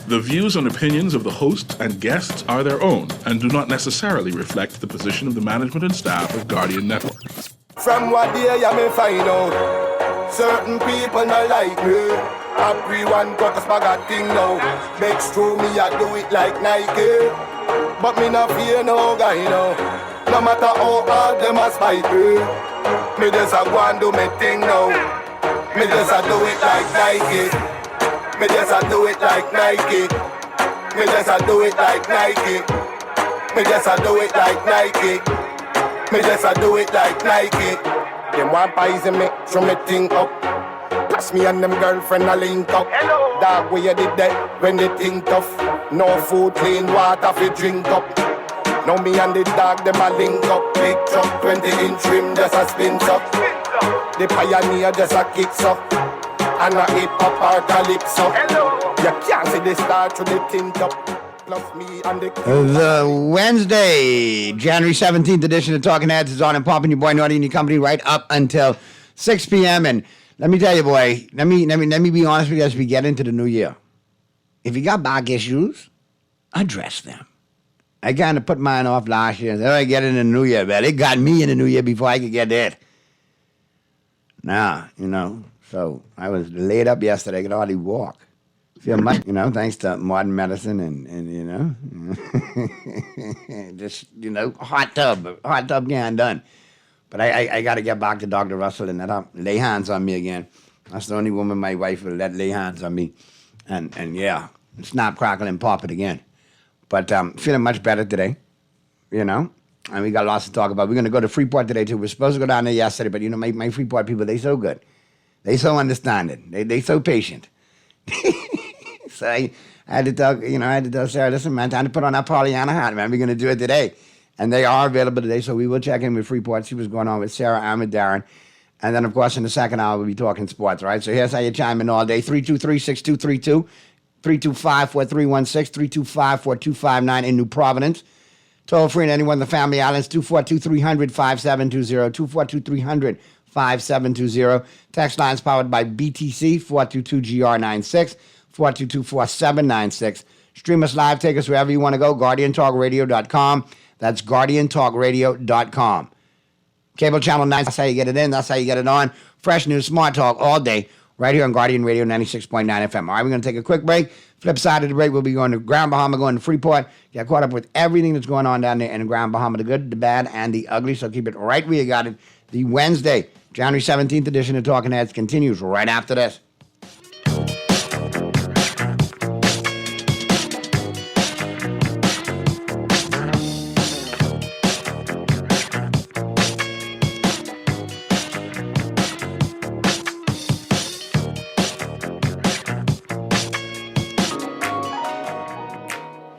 The views and opinions of the host and guests are their own and do not necessarily reflect the position of the management and staff of Guardian Network. From what day I may find out, certain people not like me. Everyone got a bag of thing now. Makes true me I do it like Nike. But me not fear no guy now. No matter how hard them a spite me, me just a go and do me thing now. Me just a do it like Nike. Me just a do it like Nike. Me just a do it like Nike. Me just a do it like Nike. Me just a do it like Nike. Them want poison me, throw me thing up. Plus me and them girlfriend a link up. Hello. Dog, where you did that when they think tough. No food, clean water fi drink up. Now me and the dog, them a link up. Big truck, 20-inch rim, just a spin up. The pioneer just a kicks up. And a hip-hop or calypso. Hello. You can't see the star through the tint up. Plus me and the Wednesday, January 17th edition of Talking Heads is on and popping. Your boy Naughty and your company right up until 6 p.m. And let me tell you, boy, let me be honest with you as we get into the new year. If you got back issues, address them. I kind of put mine off last year and said, I get it in the new year, man. It got me in the new year before I could get it. Nah, so I was laid up yesterday. I could hardly walk. Feel much, thanks to modern medicine and just, hot tub getting done. But I got to get back to Dr. Russell and let her lay hands on me again. That's the only woman my wife will let lay hands on me. And yeah, snap, crackle, and pop it again. But feeling much better today, and we got lots to talk about. We're going to go to Freeport today, too. We're supposed to go down there yesterday, but, my Freeport people, they so good. They so understanding. They so patient. So I had to tell Sarah, listen, man, time to put on that Pollyanna hat, man. We're going to do it today. And they are available today, so we will check in with Freeport, see what's going on with Sarah and with Darren. And then, of course, in the second hour, we'll be talking sports, right? So here's how you chime in all day. 323-6232, 325-4316, 325-4259 in New Providence. Toll free to anyone in the Family Islands, 242-300-5720, 242-300-5720. Text lines powered by BTC, 422-GR96, 422-4796. Stream us live, take us wherever you want to go, GuardianTalkRadio.com. That's GuardianTalkRadio.com. Cable channel 9, that's how you get it in, that's how you get it on. Fresh news, smart talk all day, right here on Guardian Radio 96.9 FM. All right, we're going to take a quick break. Flip side of the break, we'll be going to Grand Bahama, going to Freeport. Get caught up with everything that's going on down there in Grand Bahama, the good, the bad, and the ugly. So keep it right where you got it. The Wednesday, January 17th edition of Talking Heads continues right after this.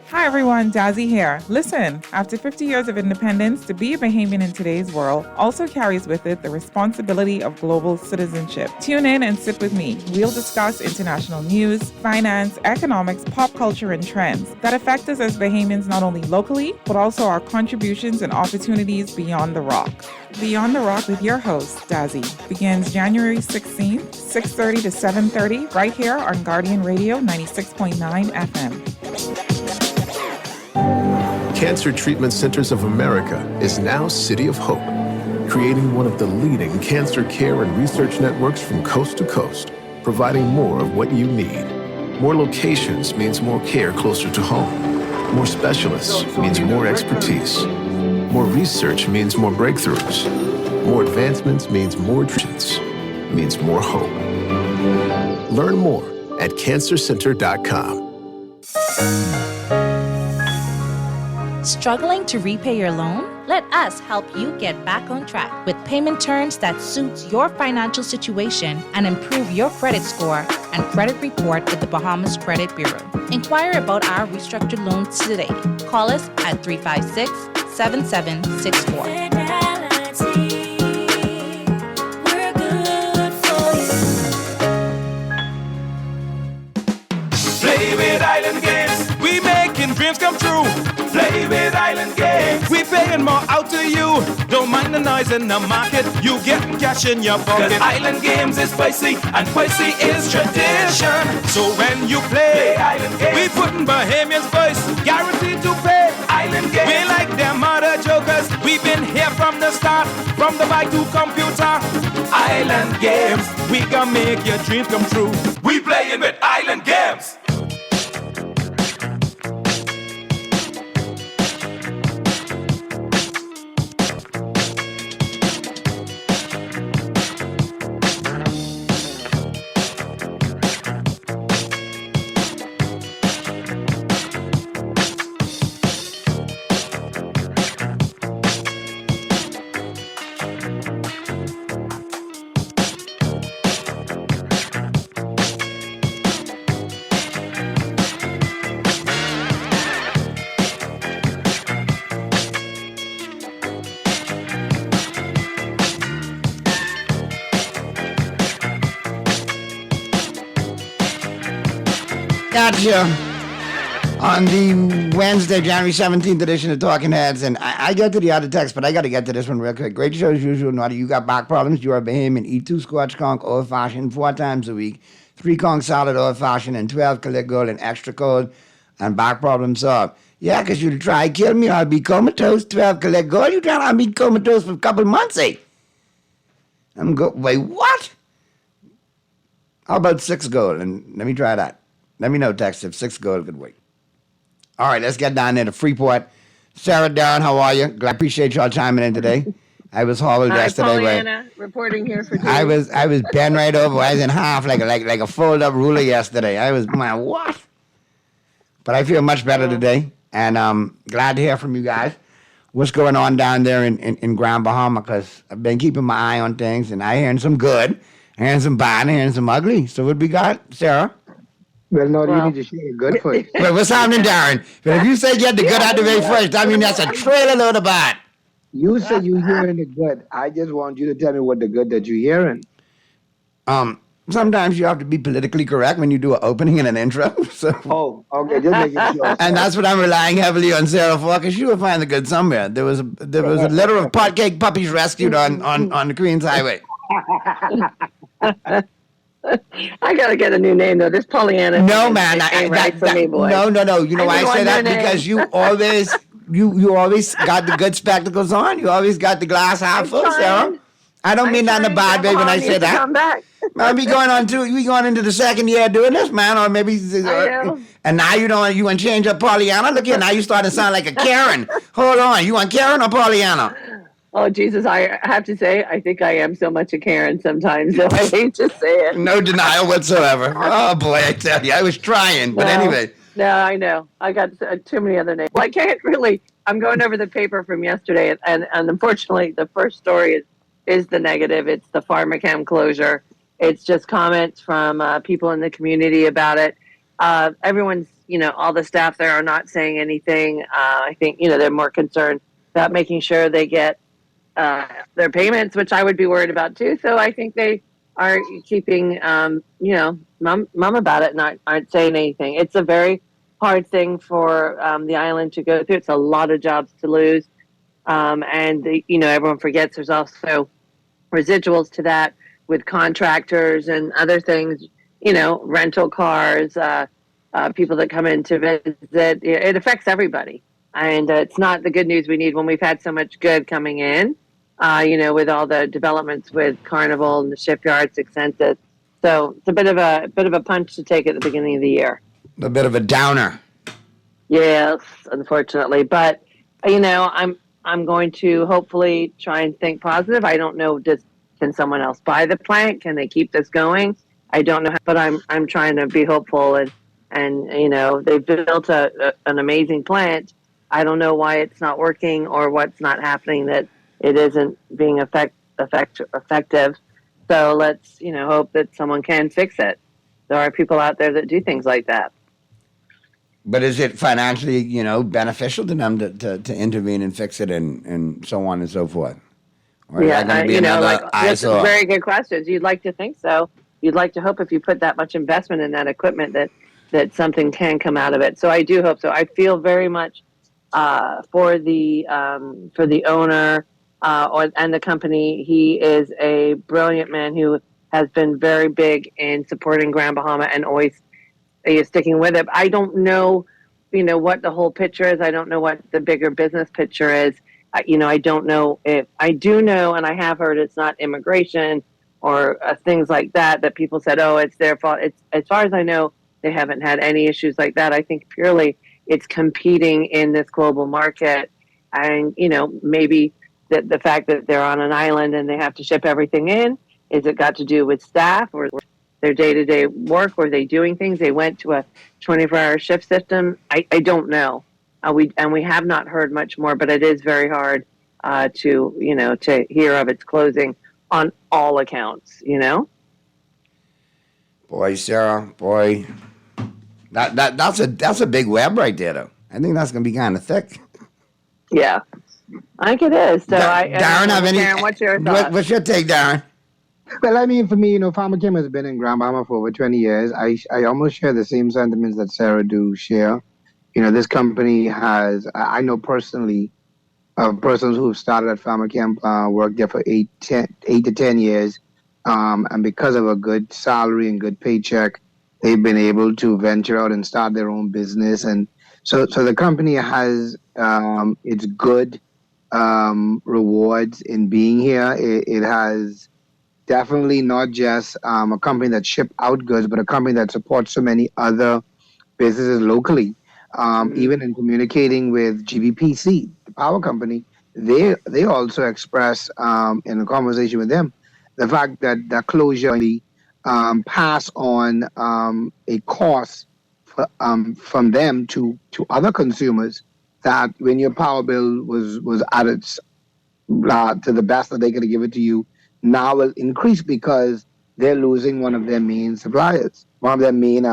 Hi everyone, Dazzy here. Listen, after 50 years of independence, to be a Bahamian in today's world also carries with it the responsibility of global citizenship. Tune in and sit with me. We'll discuss international news, finance, economics, pop culture, and trends that affect us as Bahamians not only locally, but also our contributions and opportunities beyond the rock. Beyond the Rock with your host, Dazzy, begins January 16th, 6:30 to 7:30, right here on Guardian Radio 96.9 FM. Cancer Treatment Centers of America is now City of Hope, creating one of the leading cancer care and research networks from coast to coast, providing more of what you need. More locations means more care closer to home. More specialists means more expertise. More research means more breakthroughs. More advancements means more treatments, means more hope. Learn more at cancercenter.com. Struggling to repay your loan? Let us help you get back on track with payment terms that suits your financial situation and improve your credit score and credit report with the Bahamas Credit Bureau. Inquire about our restructured loans today. Call us at 356-7764. Play with Island Games, we making dreams come true. Play with Island Games. We paying more out to you. Don't mind the noise in the market. You get cash in your pocket. 'Cause Island Games is spicy and spicy is tradition. So when you play Island Games, we put in Bahamians first, guaranteed to pay. Island Games, we like them other jokers. We've been here from the start, from the bike to computer. Island Games, we gonna make your dreams come true. We playing with Island Games. Gotcha. On the Wednesday, January 17th edition of Talking Heads, and I get to the other text, but I got to get to this one real quick. Great show as usual. Naughty, you got back problems. You are Bahamian. Eat 2 Scotch conch old fashioned 4 times a week, 3 conch salad old fashioned, and 12 Calit Gold and extra cold, and back problems solved. Yeah, because you try to kill me, I'll be comatose. 12 Calit Gold. You trying to be comatose for a couple months, eh? Wait, what? How about 6 gold? And let me try that. Let me know, text, if 6 gold could wait. All right, let's get down there to Freeport. Sarah, Darren, how are you? I appreciate y'all chiming in today. I was horrible yesterday. Pollyanna, reporting here for I was bent right over. I was in half like a fold up ruler yesterday. I was, man, what? But I feel much better today, and glad to hear from you guys. What's going on down there in Grand Bahama? Because I've been keeping my eye on things, and I hearing some good, hearing some bad, hearing some ugly. So what we got, Sarah? Well, no, you need to share the good first. Well, what's happening, Darren? But if you say get the good out the way first, I mean that's a trailer load of bad. You say you hearing the good. I just want you to tell me what the good that you're hearing. Sometimes you have to be politically correct when you do an opening and an intro. So. Oh, okay, just making sure. And that's what I'm relying heavily on Sarah for, because she will find the good somewhere. There was a litter of pot cake puppies rescued on the Queens Highway. I gotta get a new name though. This Pollyanna. No, man, boy. No. You know why I say that? Because you always got the good spectacles on. You always got the glass half full, Sarah. I don't mean that in a bad way when I say that. Come back. Man, we going into the second year doing this, man, or maybe. And now you want to change up Pollyanna? Look here, now you starting to sound like a Karen. Hold on, you want Karen or Pollyanna? Oh, Jesus, I have to say, I think I am so much a Karen sometimes, so I hate to say it. No denial whatsoever. Oh, boy, I tell you, I was trying, but anyway. No, I know. I got too many other names. Well, I can't really. I'm going over the paper from yesterday, and unfortunately, the first story is the negative. It's the Pharmachem closure. It's just comments from people in the community about it. Everyone's, all the staff there are not saying anything. I think, they're more concerned about making sure they get their payments, which I would be worried about too. So I think they are keeping, mum about it, and aren't saying anything. It's a very hard thing for the island to go through. It's a lot of jobs to lose. And, everyone forgets there's also residuals to that with contractors and other things, rental cars, people that come in to visit. It affects everybody. And it's not the good news we need when we've had so much good coming in, with all the developments with Carnival and the shipyards, Excensis. So it's a bit of a punch to take at the beginning of the year. A bit of a downer. Yes, unfortunately. But, I'm going to hopefully try and think positive. I don't know, can someone else buy the plant? Can they keep this going? I don't know, but I'm trying to be hopeful. And they've built an amazing plant. I don't know why it's not working or what's not happening, that it isn't being effective. So let's, hope that someone can fix it. There are people out there that do things like that. But is it financially, beneficial to them to intervene and fix it and so on and so forth? Or is that going to be another eyesore? Very good questions. You'd like to think so. You'd like to hope if you put that much investment in that equipment that something can come out of it. So I do hope so. I feel very much for the owner and the company. He is a brilliant man who has been very big in supporting Grand Bahama and always is sticking with it. I don't know, what the whole picture is. I don't know what the bigger business picture is. I don't know if I do know, and I have heard it's not immigration or things like that. That people said, "Oh, it's their fault." It's as far as I know, they haven't had any issues like that. I think purely it's competing in this global market, and maybe the fact that they're on an island and they have to ship everything in. Is it got to do with staff or their day-to-day work? Were they doing things? They went to a 24-hour shift system. I don't know. We have not heard much more, but it is very hard to hear of its closing on all accounts. Boy, Sarah, that's a big web right there, though. I think that's gonna be kind of thick. Yeah, I think it is. So Darren, have any? Darren, what's your thoughts? What's your take, Darren? Well, I mean, for me, Pharmachem has been in Grand Bahama for over 20 years. I almost share the same sentiments that Sarah do share. This company has, I know personally, persons who have started at Pharmachem, worked there for 8 to 10 years. And because of a good salary and good paycheck, they've been able to venture out and start their own business. And so the company has its good rewards in being here. It has definitely not just a company that ship out goods, but a company that supports so many other businesses locally. Even in communicating with GBPC, the power company, they also express in a conversation with them the fact that the closure pass on a cost from them to other consumers, that when your power bill was at its to the best that they could give it to you, now will increase because they're losing one of their main suppliers, one of their main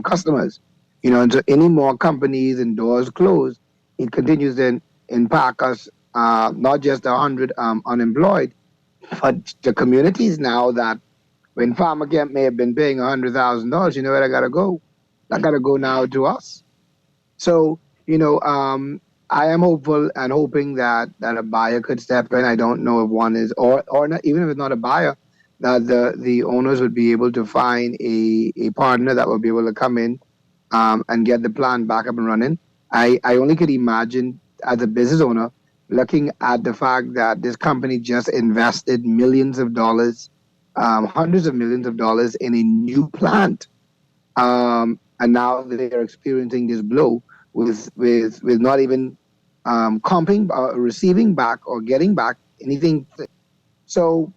customers. And so any more companies and doors closed, it continues to impact us, not just the 100 unemployed, but the communities now that when Pharmachem may have been paying $100,000, you know where I got to go? I got to go now to us. So, I am hopeful and hoping that a buyer could step in. I don't know if one is, or not, even if it's not a buyer, that the owners would be able to find a partner that will be able to come in and get the plant back up and running. I only could imagine as a business owner looking at the fact that this company just invested millions of dollars, hundreds of millions of dollars in a new plant. And now they're experiencing this blow with not even comping, receiving back or getting back anything. So,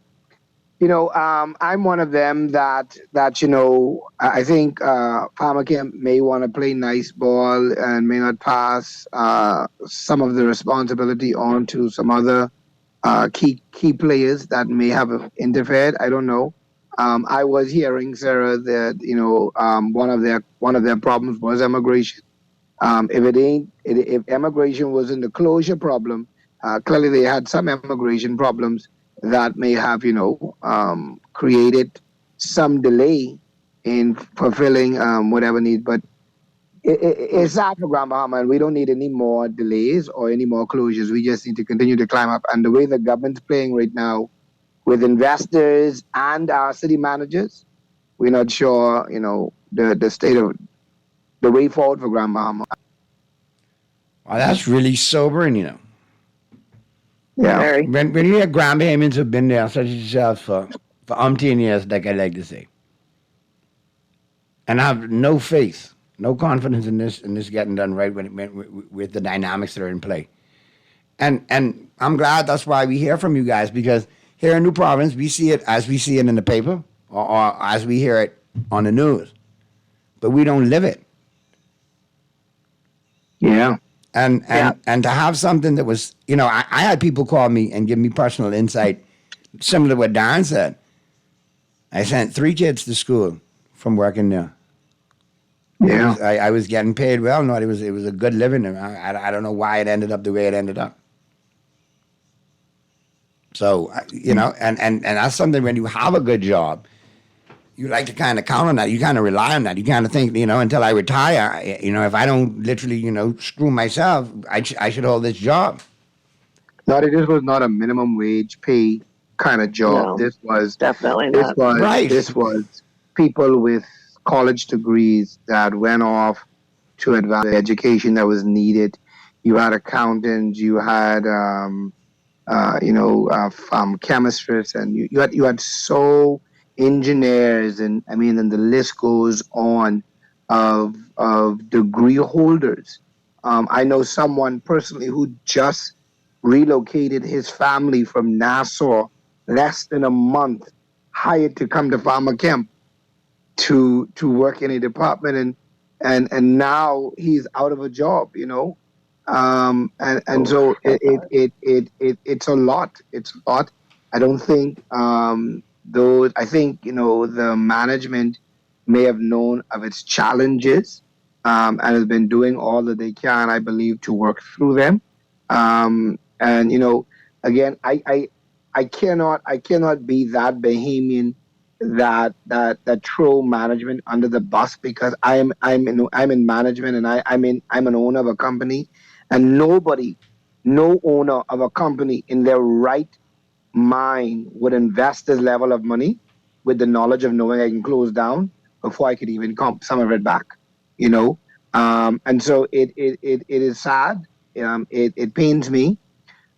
I'm one of them that I think Pharmachem may want to play nice ball and may not pass some of the responsibility on to some other key players that may have interfered. I don't know. I was hearing, Sarah, that one of their problems was immigration. If immigration wasn't the closure problem, clearly they had some immigration problems that may have, created some delay in fulfilling whatever need. But it's sad for Grand Bahama, and we don't need any more delays or any more closures. We just need to continue to climb up. And the way the government's playing right now with investors and our city managers, we're not sure, the state of the way forward for Grand Bahama. Well, that's really sobering, Yeah. Very. When you hear Grand Bahamians have been there, such as yourself, for umpteen years, like I like to say, and I have no faith, no confidence in this getting done right with the dynamics that are in play. And I'm glad that's why we hear from you guys, because here in New Providence, we see it as we see it in the paper or as we hear it on the news, but we don't live it. Yeah. And to have something that was, I had people call me and give me personal insight, similar to what Darren said. I sent 3 kids to school from working there. Yeah. I was getting paid well. No, it was a good living. I don't know why it ended up the way it ended up. So, and that's something when you have a good job, you like to kind of count on that. You kind of rely on that. You kind of think, until I retire, if I don't literally, screw myself, I should hold this job. No, this was not a minimum wage pay kind of job. No, This was definitely this not. was Right. this was people with college degrees that went off to advance the education that was needed. You had accountants, you had chemists, and you had so engineers, and the list goes on of degree holders. I know someone personally who just relocated his family from Nassau less than a month, hired to come to Farmer Kemp to work in a department, and now he's out of a job, and so it's a lot. It's a lot. I don't think I think the management may have known of its challenges, and has been doing all that they can, I believe, to work through them. And again, I cannot be that Bahamian that throw management under the bus, because I'm in management, and I'm an owner of a company, and no owner of a company in their right mind would invest this level of money with the knowledge of knowing I can close down before I could even comp some of it back, and so it is sad. It pains me.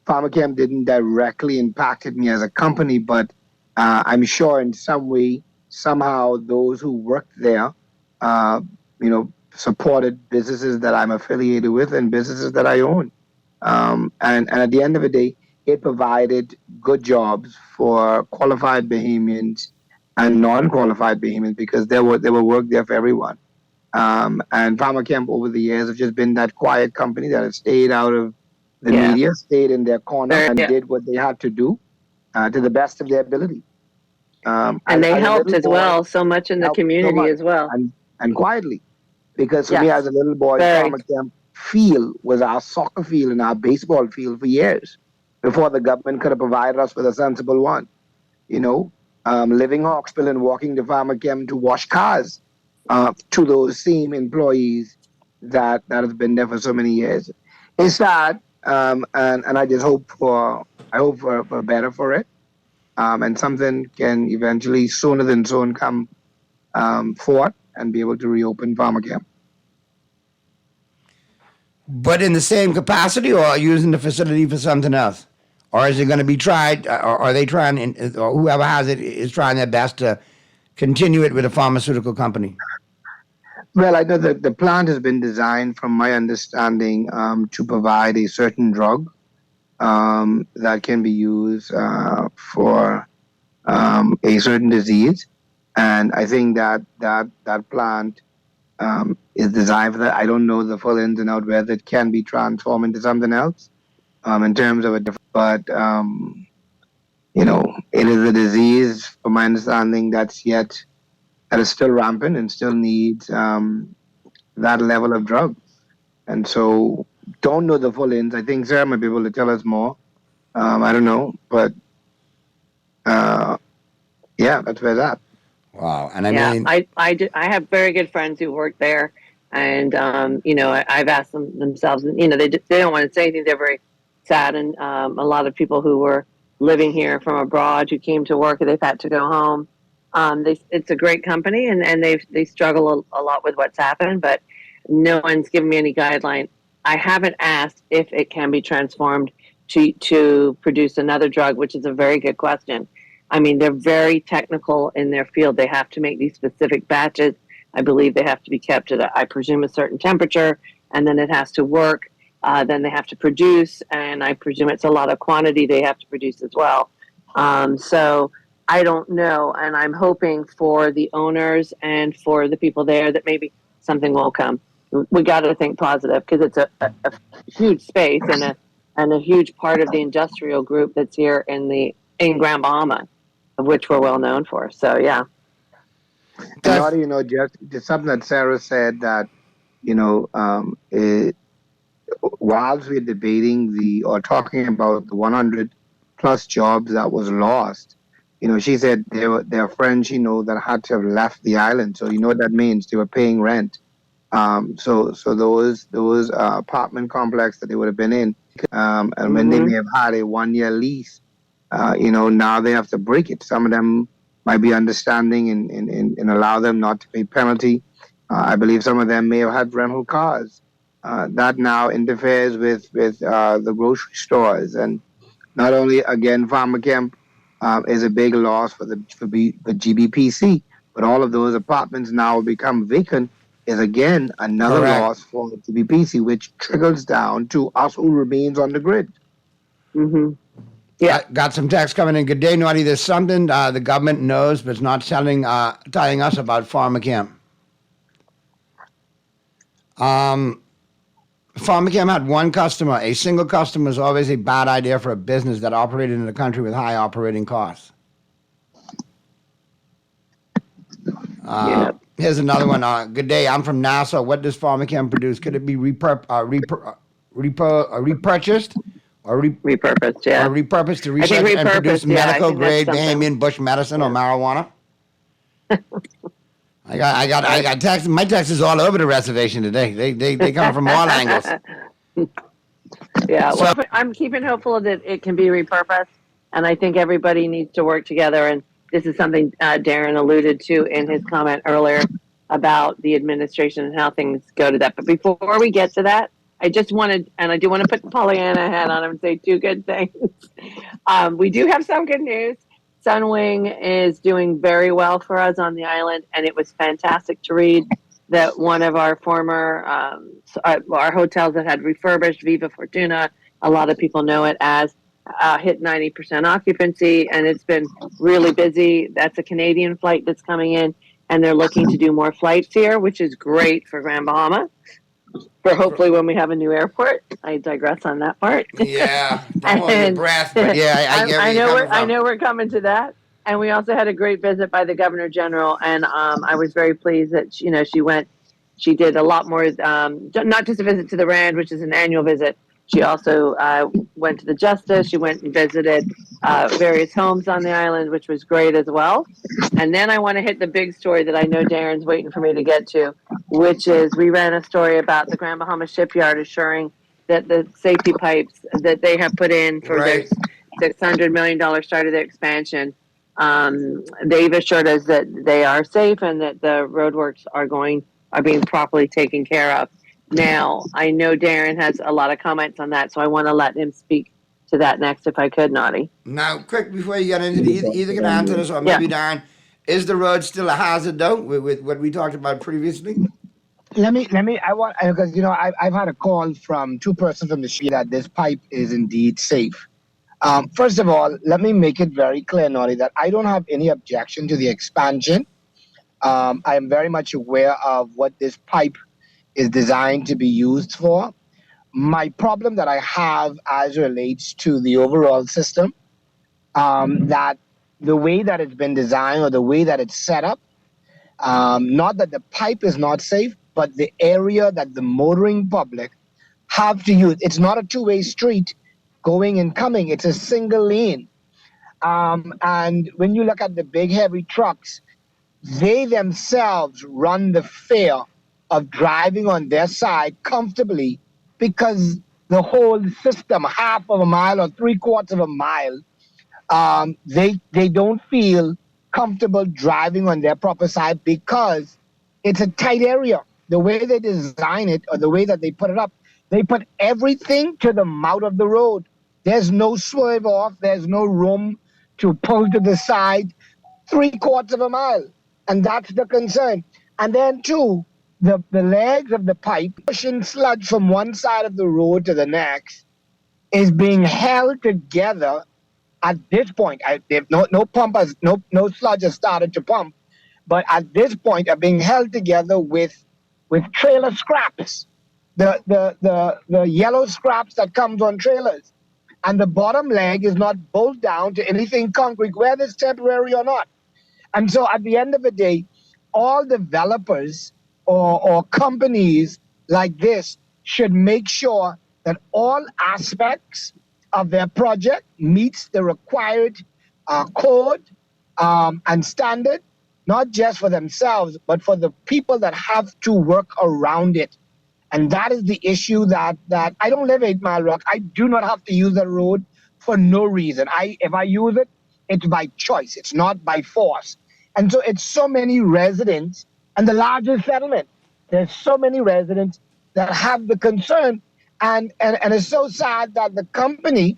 PharmaChem didn't directly impact me as a company, but I'm sure in some way, somehow, those who worked there, supported businesses that I'm affiliated with and businesses that I own. And at the end of the day, it provided good jobs for qualified Bahamians and non-qualified Bahamians, because there were work there for everyone. And PharmaChem over the years have just been that quiet company that has stayed out of the media, stayed in their corner, and did what they had to do to the best of their ability. And they helped as well, so much in the community as well. And quietly. Because for me, as a little boy, PharmaChem field was our soccer field and our baseball field for years, before the government could have provided us with a sensible one. Living Hawksbill and walking to PharmaChem to wash cars to those same employees that have been there for so many years. It's sad, and I just hope for better for it, and something can eventually, sooner than soon, come forth and be able to reopen PharmaChem. But in the same capacity, or using the facility for something else? Or is it going to be tried, or are they trying, or whoever has it is trying their best to continue it with a pharmaceutical company? Well, I know that the plant has been designed, from my understanding, to provide a certain drug that can be used for a certain disease. And I think that plant is designed for that. I don't know the full ins and outs, whether it can be transformed into something else in terms of a different, but it is a disease, from my understanding, that is still rampant and still needs that level of drug. And so, don't know the full ins. I think Sarah might be able to tell us more. I don't know, but that's where it's at. Wow. And I have very good friends who work there, and I've asked them themselves, and they don't want to say anything. They're very sad, and a lot of people who were living here from abroad who came to work, they've had to go home. It's a great company, and they struggle a lot with what's happened, but no one's given me any guideline. I haven't asked if it can be transformed to produce another drug, which is a very good question. I mean, they're very technical in their field. They have to make these specific batches. I believe they have to be kept at, I presume, a certain temperature, and then it has to work. Then they have to produce, and I presume it's a lot of quantity they have to produce as well. So I don't know, and I'm hoping for the owners and for the people there that maybe something will come. We got to think positive, because it's a huge space and a huge part of the industrial group that's here in Grand Bahama, of which we're well known for. So yeah. Just something that Sarah said, that whilst we're debating or talking about the 100 plus jobs that was lost, She said their friends that had to have left the island. So you know what that means? They were paying rent. So those apartment complex that they would have been in, and when they may have had a 1 year lease, now they have to break it. Some of them might be understanding and allow them not to pay penalty. I believe some of them may have had rental cars. That now interferes with the grocery stores, and not only again Farmer Kemp is a big loss for the GBPC, but all of those apartments now become vacant is again another Correct. loss for the GBPC, which trickles down to us who remains on the grid. Mm-hmm. Yeah. Got some text coming in. Good day, Naughty. There's something the government knows, but it's not telling us about Farmer Camp. Farmer Camp had one customer. A single customer is always a bad idea for a business that operated in a country with high operating costs. Here's another one. Good day. I'm from Nassau. What does Farmer Camp produce? Could it be repurchased or repurposed? Yeah. Or repurposed to research and produce medical grade Bahamian bush medicine or marijuana? I got text. My text is all over the reservation today. They come from all angles. Yeah. Well, I'm keeping hopeful that it can be repurposed, and I think everybody needs to work together. And this is something Darren alluded to in his comment earlier about the administration and how things go to that. But before we get to that, I just wanted, and I do want to put the Pollyanna hat on and say two good things. We do have some good news. Sunwing is doing very well for us on the island, and it was fantastic to read that one of our former our hotels that had refurbished, Viva Fortuna, a lot of people know it as, hit 90% occupancy, and it's been really busy. That's a Canadian flight that's coming in, and they're looking to do more flights here, which is great for Grand Bahama. For hopefully when we have a new airport. I digress on that part. Yeah, don't hold your breath, but yeah, I get where I know we're coming to that. And we also had a great visit by the Governor General, and I was very pleased that she did a lot more, not just a visit to the Rand, which is an annual visit. She also went to the Justice. She went and visited various homes on the island, which was great as well. And then I want to hit the big story that I know Darren's waiting for me to get to, which is we ran a story about the Grand Bahama Shipyard assuring that the safety pipes that they have put in for their $600 million start of their expansion, they've assured us that they are safe and that the roadworks are being properly taken care of. Now, I know Darren has a lot of comments on that, so I want to let him speak to that next, if I could, Naughty. Now, quick, before you get into either can answer this or maybe Darren, is the road still a hazard, though, with what we talked about previously? Let me, because, I've had a call from two persons from the street that this pipe is indeed safe. First of all, let me make it very clear, Naughty, that I don't have any objection to the expansion. I am very much aware of what this pipe is designed to be used for. My problem that I have as relates to the overall system, that the way that it's been designed or the way that it's set up, not that the pipe is not safe, but the area that the motoring public have to use. It's not a two-way street going and coming. It's a single lane. And when you look at the big heavy trucks, they themselves run the fear of driving on their side comfortably because the whole system, half of a mile or 3/4 of a mile, they don't feel comfortable driving on their proper side because it's a tight area. The way they design it or the way that they put it up, they put everything to the mouth of the road. There's no swerve off. There's no room to pull to the side 3/4 of a mile. And that's the concern. And then two, the legs of the pipe pushing sludge from one side of the road to the next is being held together at this point. No sludge has started to pump, but at this point are being held together with trailer scraps, the yellow scraps that comes on trailers, and the bottom leg is not bolted down to anything concrete, whether it's temporary or not. And so at the end of the day, all developers or companies like this should make sure that all aspects of their project meets the required code and standard, not just for themselves, but for the people that have to work around it. And that is the issue that I don't live 8 Mile Rock. I do not have to use the road for no reason. If I use it, it's by choice. It's not by force. And so it's so many residents, and the largest settlement, there's so many residents that have the concern. And it's so sad that the company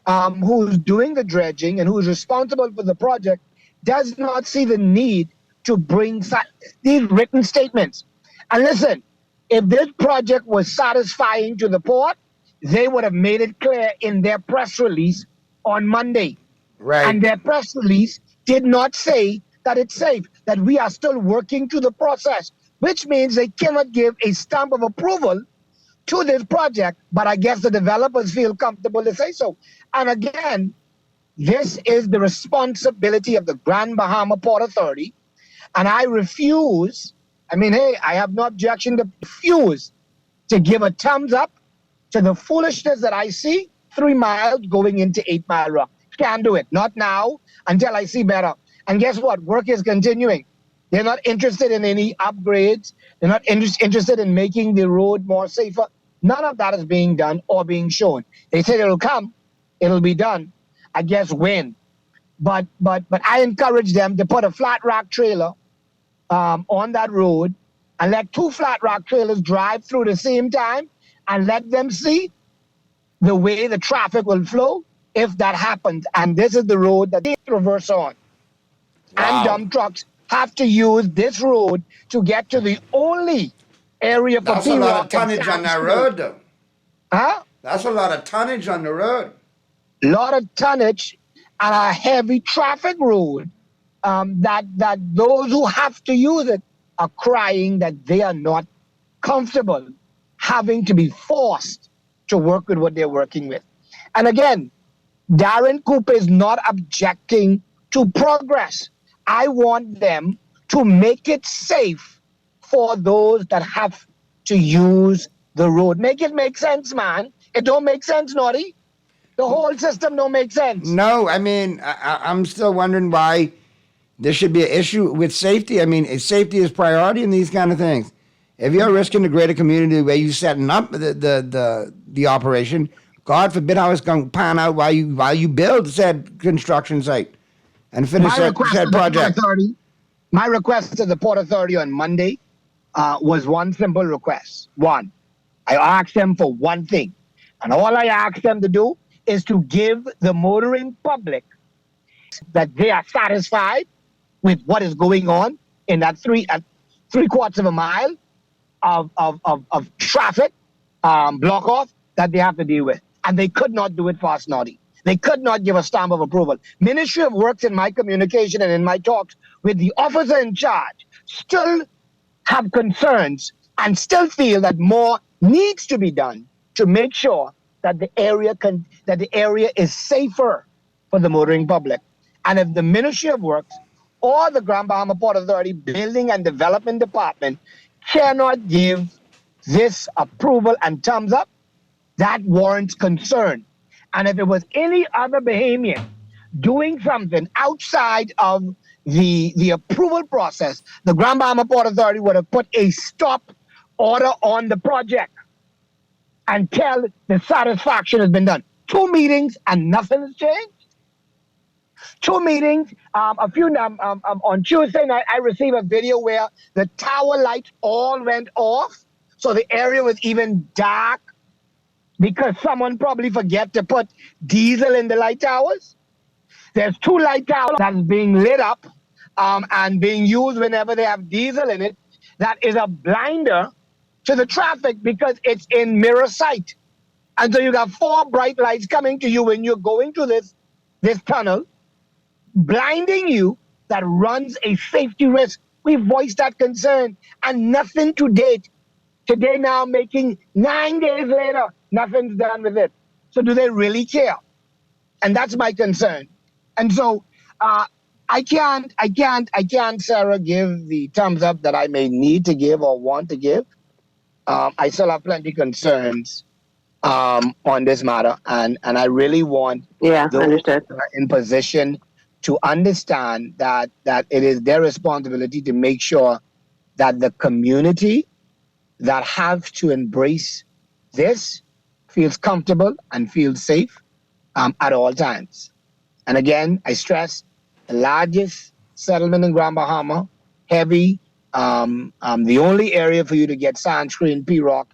who's doing the dredging and who's responsible for the project does not see the need to bring these written statements. And listen, if this project was satisfying to the port, they would have made it clear in their press release on Monday. Right. And their press release did not say that it's safe, that we are still working through the process, which means they cannot give a stamp of approval to this project, but I guess the developers feel comfortable to say so. And again, this is the responsibility of the Grand Bahama Port Authority, and I refuse, I have no objection to refuse to give a thumbs up to the foolishness that I see 3 miles going into 8 Mile Rock. Can't do it. Not now, until I see better. And guess what? Work is continuing. They're not interested in any upgrades. They're not interested in making the road more safer. None of that is being done or being shown. They said it'll come, it'll be done. I guess when. But I encourage them to put a flat rock trailer on that road and let 2 flat rock trailers drive through the same time and let them see the way the traffic will flow if that happens. And this is the road that they traverse on. Wow. And dump trucks have to use this road to get to the only area for That's a lot of tonnage on that road, though. Huh? That's a lot of tonnage on the road. Lot of tonnage and a heavy traffic road that those who have to use it are crying that they are not comfortable having to be forced to work with what they're working with. And again, Darren Cooper is not objecting to progress. I want them to make it safe for those that have to use the road. Make it make sense, man. It don't make sense, Naughty. The whole system don't make sense. No, I'm still wondering why there should be an issue with safety. Safety is priority in these kind of things. If you're risking the greater community where you're setting up the operation, God forbid how it's going to pan out while you build said construction site and finish said project. My request to the Port Authority on Monday was one simple request. One, I asked them for one thing. And all I asked them to do is to give the motoring public that they are satisfied with what is going on in that 3/4 of a mile of traffic block off that they have to deal with. And they could not do it fast, Naughty. They could not give a stamp of approval. Ministry of Works, in my communication and in my talks with the officer in charge, still have concerns and still feel that more needs to be done to make sure that the area is safer for the motoring public. And if the Ministry of Works or the Grand Bahama Port Authority Building and Development Department cannot give this approval and thumbs up, that warrants concern. And if it was any other Bahamian doing something outside of the approval process, the Grand Bahama Port Authority would have put a stop order on the project until the satisfaction has been done. 2 meetings and nothing has changed. 2 meetings. On Tuesday night, I received a video where the tower lights all went off, so the area was even dark because someone probably forget to put diesel in the light towers. There's 2 light towers that's being lit up and being used whenever they have diesel in it. That is a blinder to the traffic because it's in mirror sight. And so you got 4 bright lights coming to you when you're going to this tunnel, blinding you, that runs a safety risk. We voiced that concern and nothing to date. Today now making 9 days later, nothing's done with it. So do they really care? And that's my concern. And so I can't, Sarah, give the thumbs up that I may need to give or want to give. I still have plenty of concerns on this matter. And I really want those understood. that are in position to understand that it is their responsibility to make sure that the community that have to embrace this feels comfortable and feels safe at all times. And again, I stress the largest settlement in Grand Bahama, heavy, the only area for you to get sunscreen, P-Rock,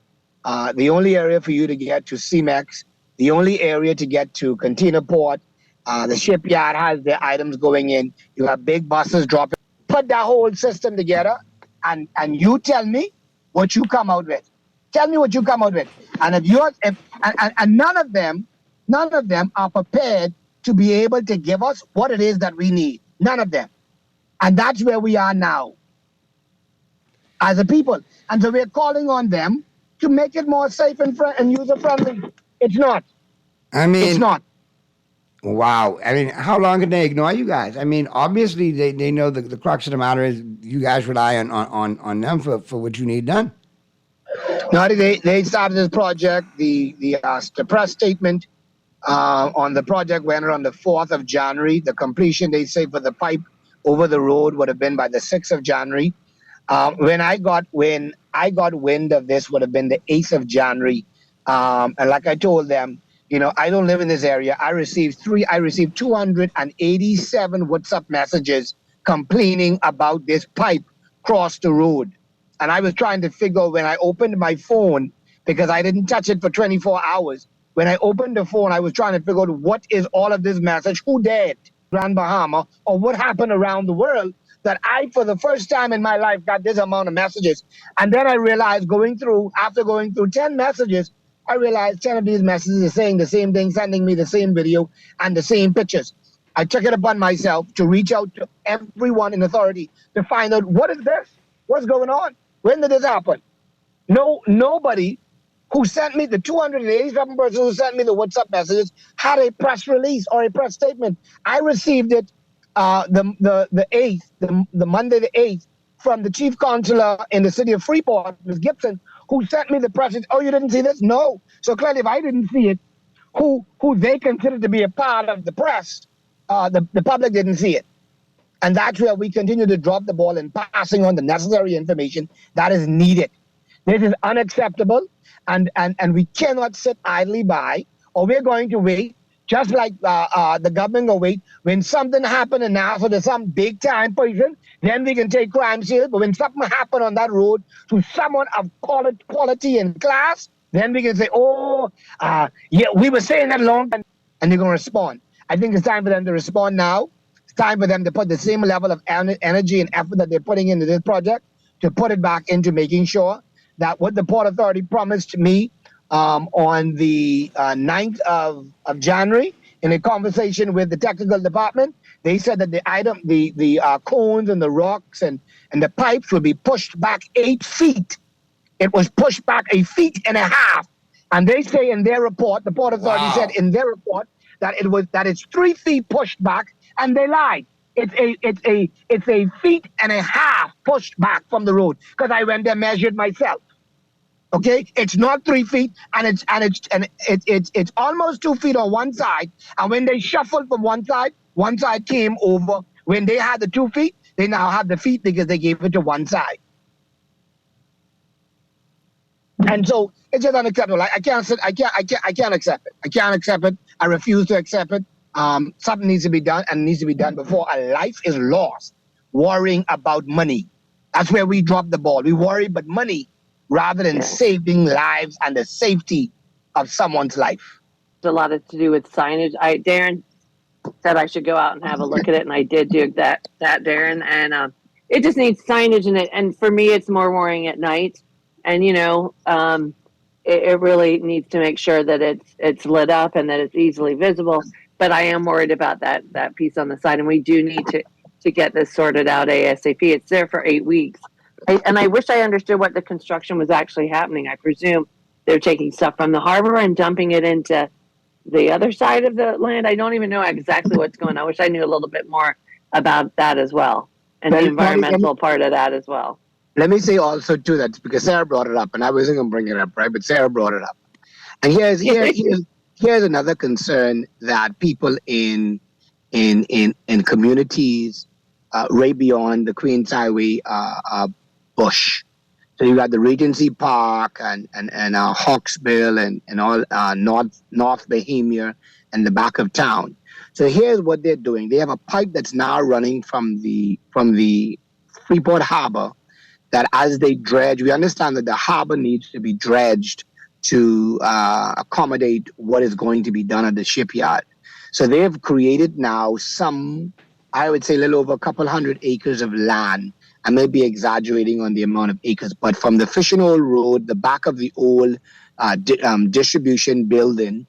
the only area for you to get to CEMEX, the only area to get to container port. The shipyard has their items going in. You have big buses dropping. Put that whole system together, and you tell me what you come out with. Tell me what you come out with. And and none of them are prepared to be able to give us what it is that we need. None of them. And that's where we are now as a people. And so we're calling on them to make it more safe and user-friendly. It's not. I mean, it's not. Wow. I mean, how long can they ignore you guys? I mean, obviously they know the crux of the matter is you guys rely on them for what you need done. No, they started this project. The press statement on the project went on the 4th of January. The completion, they say, for the pipe over the road would have been by the 6th of January. When I got wind of this would have been the 8th of January. And like I told them, I don't live in this area. I received 287 WhatsApp messages complaining about this pipe across the road. And I was trying to figure when I opened my phone, because I didn't touch it for 24 hours. When I opened the phone, I was trying to figure out what is all of this message, who did Grand Bahama, or what happened around the world that I, for the first time in my life, got this amount of messages. And then I realized after going through 10 messages, I realized 10 of these messages are saying the same thing, sending me the same video and the same pictures. I took it upon myself to reach out to everyone in authority to find out, what is this? What's going on? When did this happen? Nobody who sent me, the 287 persons who sent me the WhatsApp messages, had a press release or a press statement. I received it the 8th, the Monday the 8th, from the chief consular in the city of Freeport, Ms. Gibson, who sent me the press. Oh, you didn't see this? No. So clearly, if I didn't see it, who they considered to be a part of the press, the public didn't see it. And that's where we continue to drop the ball in passing on the necessary information that is needed. This is unacceptable, and we cannot sit idly by, or we're going to wait, just like the government will wait. When something happened and now there's some big-time person, then we can take crime serious. But when something happened on that road to someone of quality and class, then we can say, yeah, we were saying that long time, and they're going to respond. I think it's time for them to respond now. It's time for them to put the same level of energy and effort that they're putting into this project to put it back into making sure that what the Port Authority promised me on the 9th of January in a conversation with the technical department, they said that the cones and the rocks and the pipes would be pushed back 8 feet. It was pushed back 1.5 feet. And they say in their report, the Port Authority said in their report that it's 3 feet pushed back, and they lied. It's a 1.5 feet pushed back from the road, because I went there, measured myself. Okay, it's not 3 feet, and it's almost 2 feet on one side. And when they shuffled from one side came over. When they had the 2 feet, they now have the feet because they gave it to one side. And so it's just unacceptable. I can't accept it. I can't accept it. I refuse to accept it. Something needs to be done, and it needs to be done before a life is lost. Worrying about money. That's where we drop the ball. We worry about money rather than saving lives and the safety of someone's life. It's a lot to do with signage. Darren said I should go out and have a look at it, and I did do that Darren. And it just needs signage in it. And for me, it's more worrying at night. And, it really needs to make sure that it's lit up and that it's easily visible. But I am worried about that piece on the side, and we do need to get this sorted out ASAP. It's there for 8 weeks. And I wish I understood what the construction was actually happening. I presume they're taking stuff from the harbor and dumping it into the other side of the land. I don't even know exactly what's going on. I wish I knew a little bit more about that as well, and the environmental part of that as well. Let me say also, too, that because Sarah brought it up, and I wasn't going to bring it up, right? But Sarah brought it up. And here's another concern that people in in communities right beyond the Queens Highway bush. So you got the Regency Park and Hawksbill and all North Bohemia and the back of town. So here's what they're doing. They have a pipe that's now running from the Freeport Harbor that as they dredge, we understand that the harbor needs to be dredged to accommodate what is going to be done at the shipyard. So they have created now some, I would say a little over a couple hundred acres of land. I may be exaggerating on the amount of acres, but from the Fishing Oil Road, the back of the old distribution building,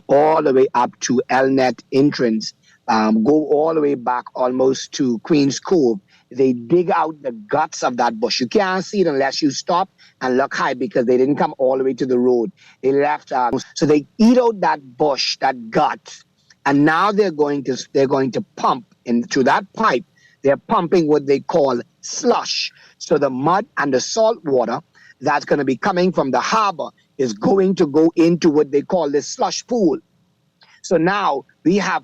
all the way up to Elnet entrance, go all the way back almost to Queens Cove. They dig out the guts of that bush. You can't see it unless you stop and look high because they didn't come all the way to the road. They left, so they eat out that bush, that gut, and now they're going to pump into that pipe. They're pumping what they call slush. So the mud and the salt water that's going to be coming from the harbor is going to go into what they call the slush pool. So now we have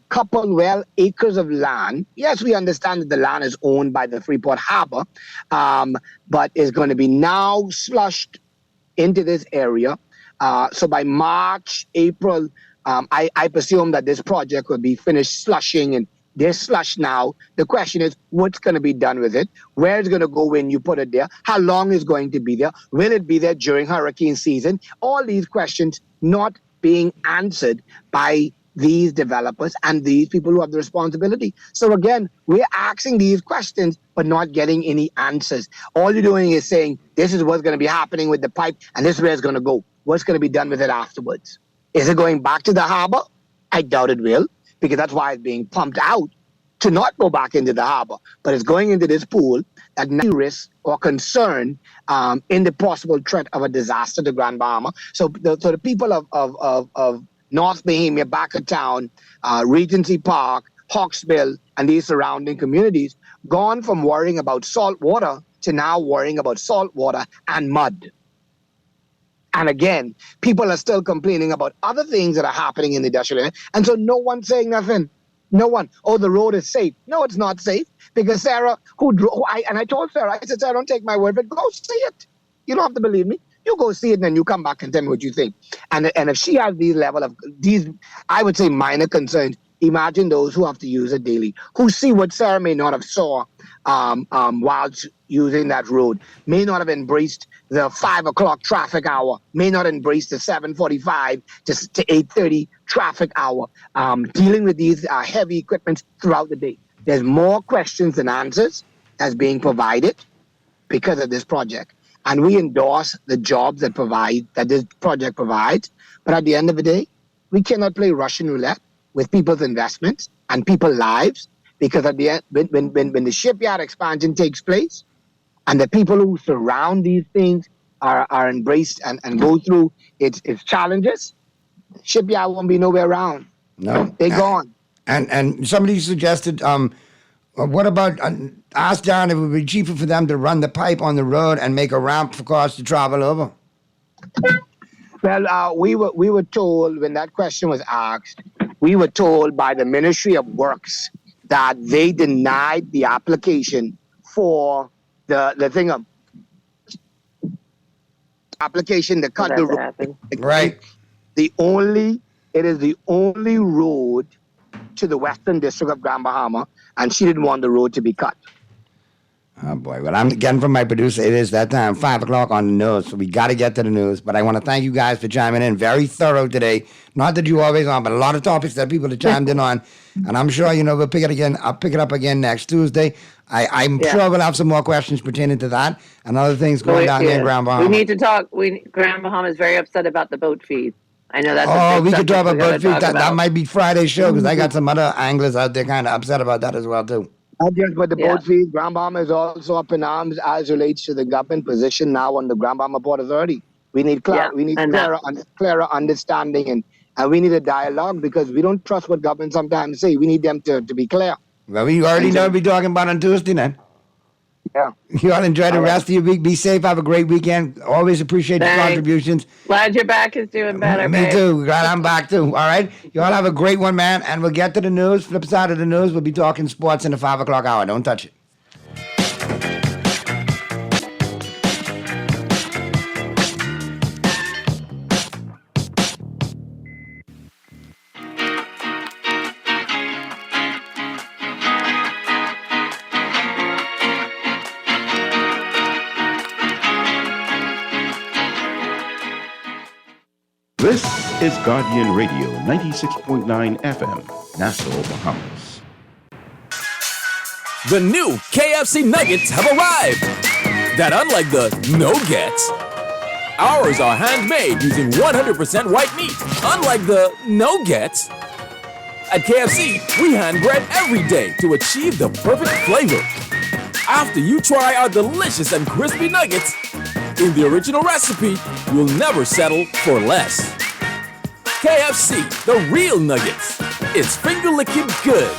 acres of land. Yes, we understand that the land is owned by the Freeport Harbor, but is going to be now slushed into this area. So by March, April, I presume that this project will be finished slushing, and they're slush now. The question is, what's going to be done with it? Where it's going to go when you put it there? How long is going to be there? Will it be there during hurricane season? All these questions not being answered by these developers and these people who have the responsibility. So again, we're asking these questions, but not getting any answers. All you're doing is saying, this is what's going to be happening with the pipe, and this is where it's going to go. What's going to be done with it afterwards? Is it going back to the harbor? I doubt it will, because that's why it's being pumped out to not go back into the harbor, but it's going into this pool at no risk or concern in the possible threat of a disaster to Grand Bahama. So the people of North Bohemia, back of town, Regency Park, Hawksbill, and these surrounding communities, gone from worrying about salt water to now worrying about salt water and mud. And again, people are still complaining about other things that are happening in the industrial area. And so no one's saying nothing. No one. Oh, the road is safe. No, it's not safe. Because Sarah, I told Sarah, I said, Sarah, don't take my word, but go see it. You don't have to believe me. You go see it and then you come back and tell me what you think. And if she has these, I would say, minor concerns, imagine those who have to use it daily, who see what Sarah may not have saw while using that road, may not have embraced the 5 o'clock traffic hour, may not embrace the 7:45 to 8:30 traffic hour, dealing with these heavy equipment throughout the day. There's more questions than answers as being provided because of this project. And we endorse the jobs that this project provides. But at the end of the day, we cannot play Russian roulette with people's investments and people's lives, because at the end, when the shipyard expansion takes place and the people who surround these things are embraced and go through its challenges, shipyard won't be nowhere around. No. They're gone. And somebody suggested, what about, ask John if it would be cheaper for them to run the pipe on the road and make a ramp for cars to travel over? Well, we were told when that question was asked, we were told by the Ministry of Works that they denied the application for the thing of application to cut the road. Right. It is the only road to the Western District of Grand Bahama, and she didn't want the road to be cut. Oh, boy. Well, I'm getting from my producer, it is that time, 5 o'clock on the news, so we got to get to the news. But I want to thank you guys for chiming in. Very thorough today. Not that you always on, but a lot of topics that people have chimed in on. And I'm sure, we'll pick it again. I'll pick it up again next Tuesday. I'm sure we'll have some more questions pertaining to that and other things going down here in Grand Bahama. We need to talk. Grand Bahama is very upset about the boat fees. I know that's a big we could talk about boat fees. That That might be Friday's show, because I got some other anglers out there kind of upset about that as well, too. Not just with the boat fees, Grand Bahama is also up in arms as relates to the government position now on the Grand Bahama Port Authority. We need clearer understanding, and we need a dialogue, because we don't trust what government sometimes say. We need them to be clear. Well, we already know we'll be talking about on Tuesday then. Yeah. You all enjoy the rest of your week. Be safe. Have a great weekend. Always appreciate your Thanks. contributions. Glad your back is doing better, Me babe. too. Glad I'm back too. All right. You all have a great one, man. And we'll get to the news. Flip side of the news. We'll be talking sports in the 5 o'clock hour. Don't touch it. This is Guardian Radio, 96.9 FM, Nassau, Bahamas. The new KFC nuggets have arrived. That unlike the no-gets, ours are handmade using 100% white meat. Unlike the no-gets, at KFC, we hand bread every day to achieve the perfect flavor. After you try our delicious and crispy nuggets, in the original recipe, you'll never settle for less. KFC, the real nuggets. It's finger-licking good.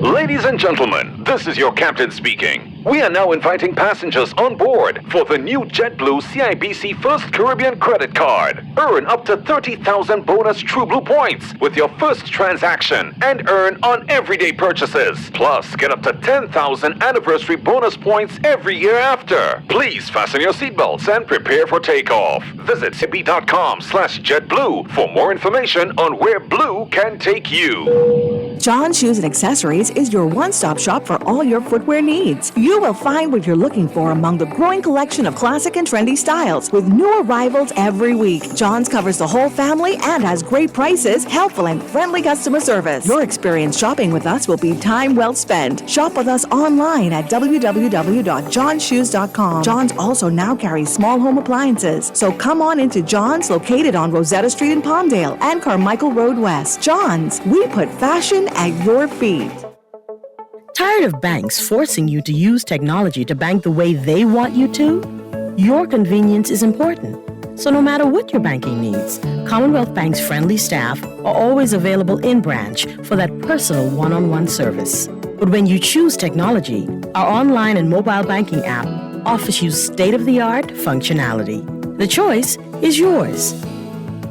Ladies and gentlemen, this is your captain speaking. We are now inviting passengers on board for the new JetBlue CIBC First Caribbean credit card. Earn up to 30,000 bonus TrueBlue points with your first transaction and earn on everyday purchases. Plus, get up to 10,000 anniversary bonus points every year after. Please fasten your seatbelts and prepare for takeoff. Visit cb.com/JetBlue for more information on where Blue can take you. John Shoes and Accessories is your one-stop shop for all your footwear needs. You will find what you're looking for among the growing collection of classic and trendy styles with new arrivals every week. John's covers the whole family and has great prices, helpful and friendly customer service. Your experience shopping with us will be time well spent. Shop with us online at www.johnshoes.com. John's also now carries small home appliances, so come on into John's, located on Rosetta Street in Palmdale and Carmichael Road West. John's, we put fashion at your feet. Tired of banks forcing you to use technology to bank the way they want you to? Your convenience is important. So no matter what your banking needs, Commonwealth Bank's friendly staff are always available in branch for that personal one-on-one service. But when you choose technology, our online and mobile banking app offers you state-of-the-art functionality. The choice is yours.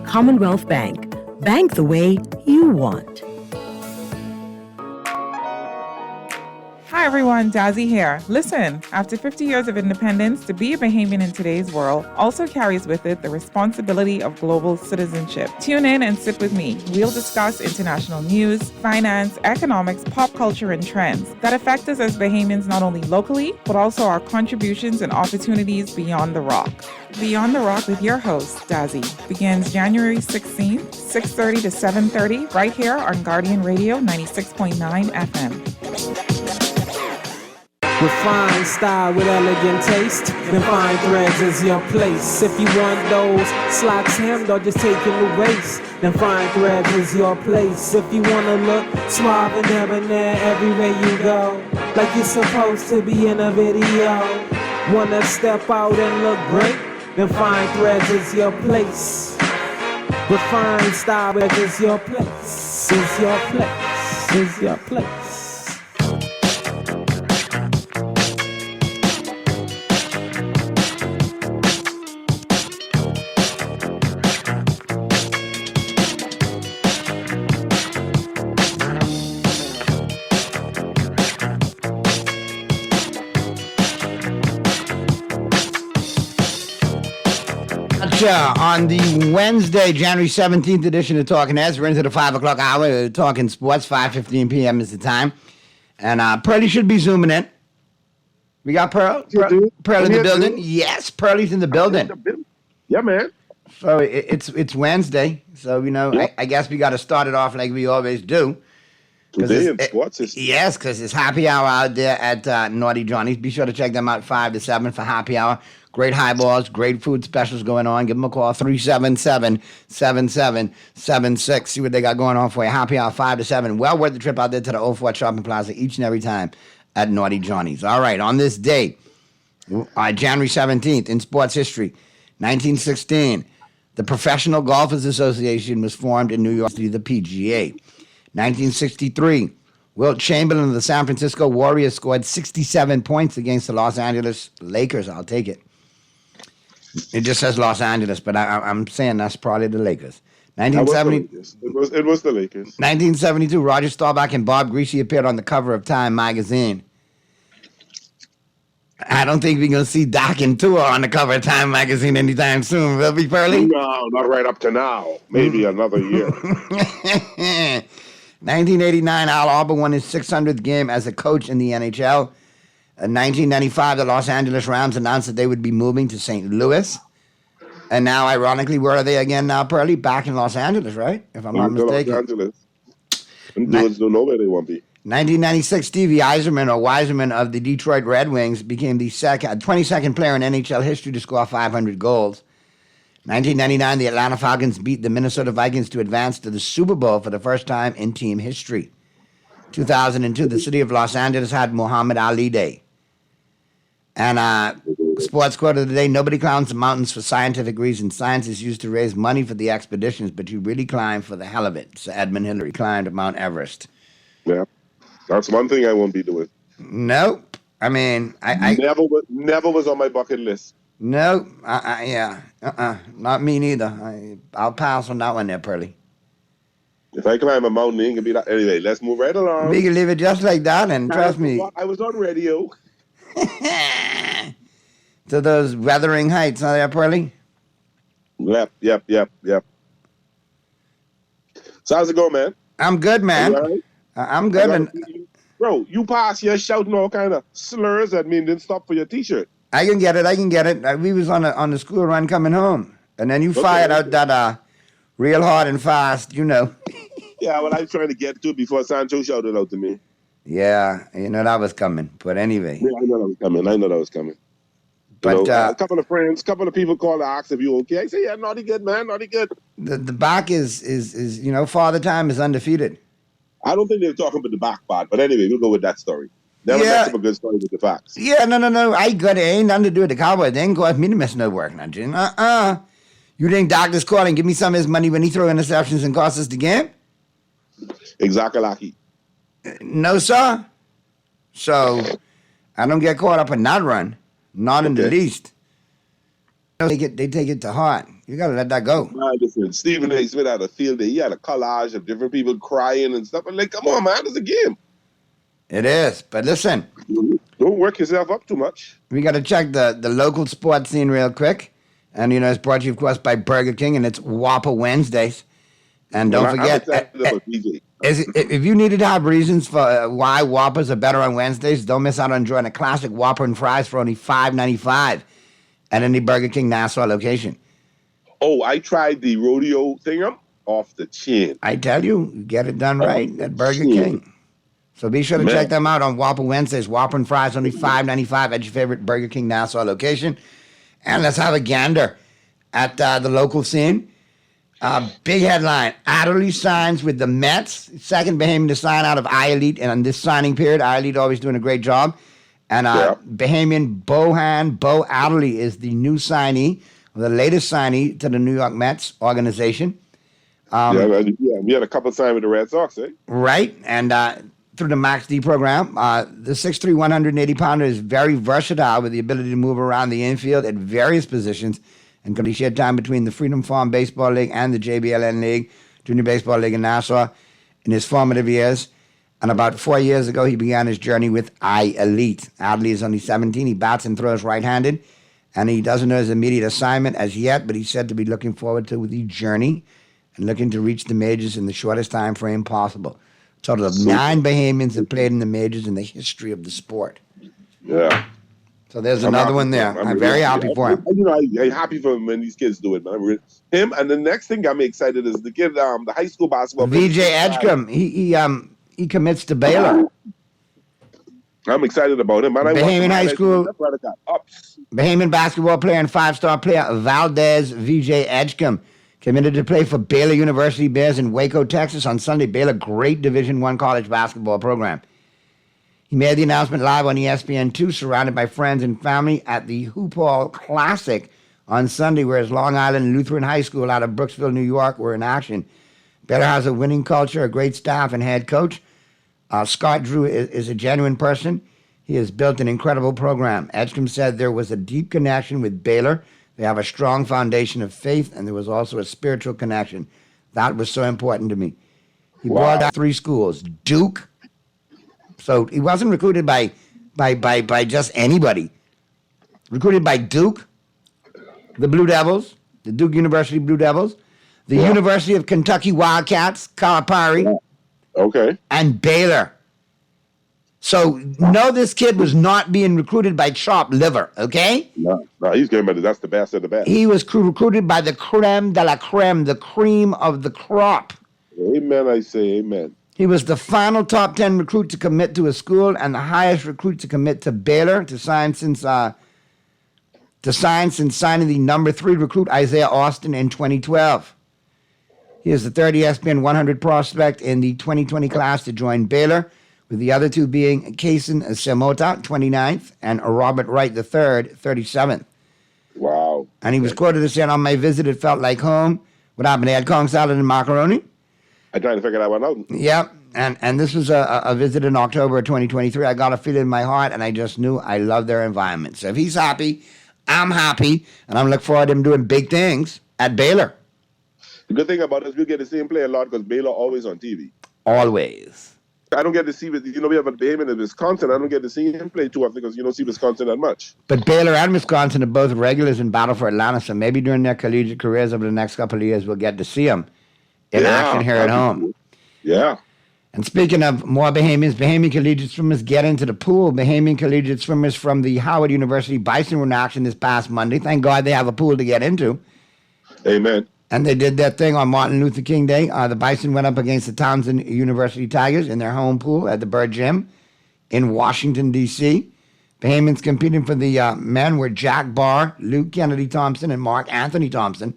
Commonwealth Bank. Bank the way you want. Hi everyone, Dazzy here. Listen, after 50 years of independence, to be a Bahamian in today's world also carries with it the responsibility of global citizenship. Tune in and sit with me. We'll discuss international news, finance, economics, pop culture, and trends that affect us as Bahamians not only locally, but also our contributions and opportunities beyond the rock. Beyond the Rock with your host, Dazzy, begins January 16th, 6:30 to 7:30, right here on Guardian Radio 96.9 FM. Refined style with elegant taste, then fine threads is your place. If you want those slacks hemmed or just taking the waist, then fine threads is your place. If you wanna look suave and debonair everywhere you go, like you're supposed to be in a video, wanna step out and look great, then fine threads is your place. Refined style is your place, is your place, is your place. On the Wednesday, January 17th edition of Talking Heads, we're into the 5 o'clock hour, talking sports, 5:15 p.m. is the time. And Pearlie should be zooming in. We got Pearl? Pearl in the building? Yes, Pearlie's in the building. Yeah, man. So it's Wednesday, so, you know, I guess we got to start it off like we always do. Today in sports is... Yes, because it's happy hour out there at Naughty Johnny's. Be sure to check them out 5 to 7 for happy hour. Great highballs, great food specials going on. Give them a call, 377-7776. See what they got going on for you. Happy hour, 5 to 7. Well worth the trip out there to the Old Fort Shopping Plaza each and every time at Naughty Johnny's. All right, on this day, January 17th, in sports history, 1916, the Professional Golfers Association was formed in New York City, the PGA. 1963, Wilt Chamberlain of the San Francisco Warriors scored 67 points against the Los Angeles Lakers. I'll take it. It just says Los Angeles, but I'm saying that's probably the Lakers. 1970, it was the Lakers. 1972, Roger Staubach and Bob Greasy appeared on the cover of Time magazine. I don't think we're going to see Doc and Tua on the cover of Time magazine anytime soon, will we, Pearly? No, not right up to now. Maybe another year. 1989, Al Arbor won his 600th game as a coach in the NHL. In 1995, the Los Angeles Rams announced that they would be moving to St. Louis. And now, ironically, where are they again now, Pearly? Back in Los Angeles, right? If I'm not mistaken. Los Angeles. Them dudes don't know where they want to be. 1996, Stevie Yzerman of the Detroit Red Wings became the 22nd player in NHL history to score 500 goals. 1999, the Atlanta Falcons beat the Minnesota Vikings to advance to the Super Bowl for the first time in team history. 2002, the city of Los Angeles had Muhammad Ali Day. And sports quote of the day, nobody climbs the mountains for scientific reasons. Science is used to raise money for the expeditions, but you really climb for the hell of it. So Edmund Hillary climbed Mount Everest. Yeah, that's one thing I won't be doing. Nope. I mean, I never was on my bucket list. Nope. Not me neither. I'll pass on that one there, Pearly. If I climb a mountain, it ain't gonna be that. Anyway, let's move right along. We can leave it just like that, and trust me. I was on radio. To those Wuthering Heights, are there, Pearly? Yep. So how's it going, man? I'm good, man. Right? I'm good. Bro, you pass here shouting all kind of slurs at me and didn't stop for your T-shirt. I can get it. We was on the school run coming home, and then you fired out that real hard and fast, you know. Yeah, well, I was trying to get to it before Sancho shouted out to me. Yeah, you know that was coming. But anyway. Yeah, I know that was coming. But a couple of friends, a couple of people called to ask if you okay. I say, yeah, naughty good, man, naughty good. The back is Father Time is undefeated. I don't think they were talking about the back part, but anyway, we'll go with that story. Never mess up a good story with the facts. Yeah, no. I got it. Ain't nothing to do with the Cowboys. They ain't cause me to miss no work, now, Jim. You think Doc's calling, give me some of his money when he throw interceptions and cost us the game? Exactly, Lucky. No, sir. So I don't get caught up in that run. Not in the least. They take it to heart. You got to let that go. Listen, Stephen A. Smith had a field day. He had a collage of different people crying and stuff. I'm like, come on, man, it's a game. It is. But listen. Don't work yourself up too much. We got to check the local sports scene real quick. And, it's brought to you, of course, by Burger King, and it's Whopper Wednesdays. And don't forget, if you needed to have reasons for why Whoppers are better on Wednesdays, don't miss out on enjoying a classic Whopper and fries for only $5.95 at any Burger King Nassau location. Oh, I tried the rodeo thing off the chin. I tell you, get it done right at Burger King. So be sure to check them out on Whopper Wednesdays. Whopper and fries only $5.95 at your favorite Burger King Nassau location. And let's have a gander at the local scene. Big headline, Adderley signs with the Mets. Second Bahamian to sign out of I-Elite. And on this signing period, I-Elite always doing a great job. And Bahamian Bo Adderley is the new signee, the latest signee to the New York Mets organization. We had a couple of signed with the Red Sox, eh? Right. And through the Max D program, the 6'3", 180-pounder is very versatile with the ability to move around the infield at various positions and can share time between the Freedom Farm Baseball League and the JBLN League, Junior Baseball League in Nassau, in his formative years. And about 4 years ago, he began his journey with I-Elite. Adley is only 17. He bats and throws right-handed, and he doesn't know his immediate assignment as yet, but he's said to be looking forward to the journey and looking to reach the majors in the shortest time frame possible. A total of 9 Bahamians have played in the majors in the history of the sport. Yeah. So there's another one there. I'm very happy for him. I'm happy for him when these kids do it, man. Him, and the next thing got me excited is the kid, the high school basketball. VJ Edgecombe. He commits to Baylor. I'm excited about him. Man, Bahamian High School. Bahamian basketball player and 5-star player Valdez VJ Edgecombe committed to play for Baylor University Bears in Waco, Texas on Sunday. Baylor, great Division I college basketball program. He made the announcement live on ESPN2, surrounded by friends and family at the Hoop Hall Classic on Sunday, where his Long Island Lutheran High School out of Brooksville, New York, were in action. Baylor has a winning culture, a great staff, and head coach. Scott Drew is a genuine person. He has built an incredible program. Edstrom said there was a deep connection with Baylor. They have a strong foundation of faith, and there was also a spiritual connection. That was so important to me. He brought out 3 schools. Duke. So he wasn't recruited by just anybody. Recruited by Duke, the Blue Devils, the Duke University Blue Devils, the University of Kentucky Wildcats, Calipari, and Baylor. So, no, this kid was not being recruited by chopped liver, okay? No, he's getting better. That's the best of the best. He was recruited by the creme de la creme, the cream of the crop. Amen, I say amen. He was the final top 10 recruit to commit to a school and the highest recruit to commit to Baylor to sign since signing the number 3 recruit Isaiah Austin in 2012. He is the third ESPN 100 prospect in the 2020 class to join Baylor, with the other 2 being Kason Semota, 29th, and Robert Wright III, 37th. Wow. And he was quoted as saying, on my visit, it felt like home. What happened? They had Kong salad and macaroni? I tried to figure that one out. Yep. And this was a visit in October of 2023. I got a feeling in my heart, and I just knew I love their environment. So if he's happy, I'm happy, and I'm looking forward to him doing big things at Baylor. The good thing about it is we get to see him play a lot because Baylor always on TV. Always. I don't get to see, we have a Bayman in Wisconsin. I don't get to see him play too often because you don't see Wisconsin that much. But Baylor and Wisconsin are both regulars in battle for Atlanta, so maybe during their collegiate careers over the next couple of years, we'll get to see them in action here at home. Cool. Yeah. And speaking of more Bahamians, Bahamian collegiate swimmers get into the pool. Bahamian collegiate swimmers from the Howard University Bison were in action this past Monday. Thank God they have a pool to get into. Amen. And they did their thing on Martin Luther King Day. The Bison went up against the Townsend University Tigers in their home pool at the Bird Gym in Washington, D.C. Bahamians competing for the men were Jack Barr, Luke Kennedy Thompson, and Mark Anthony Thompson.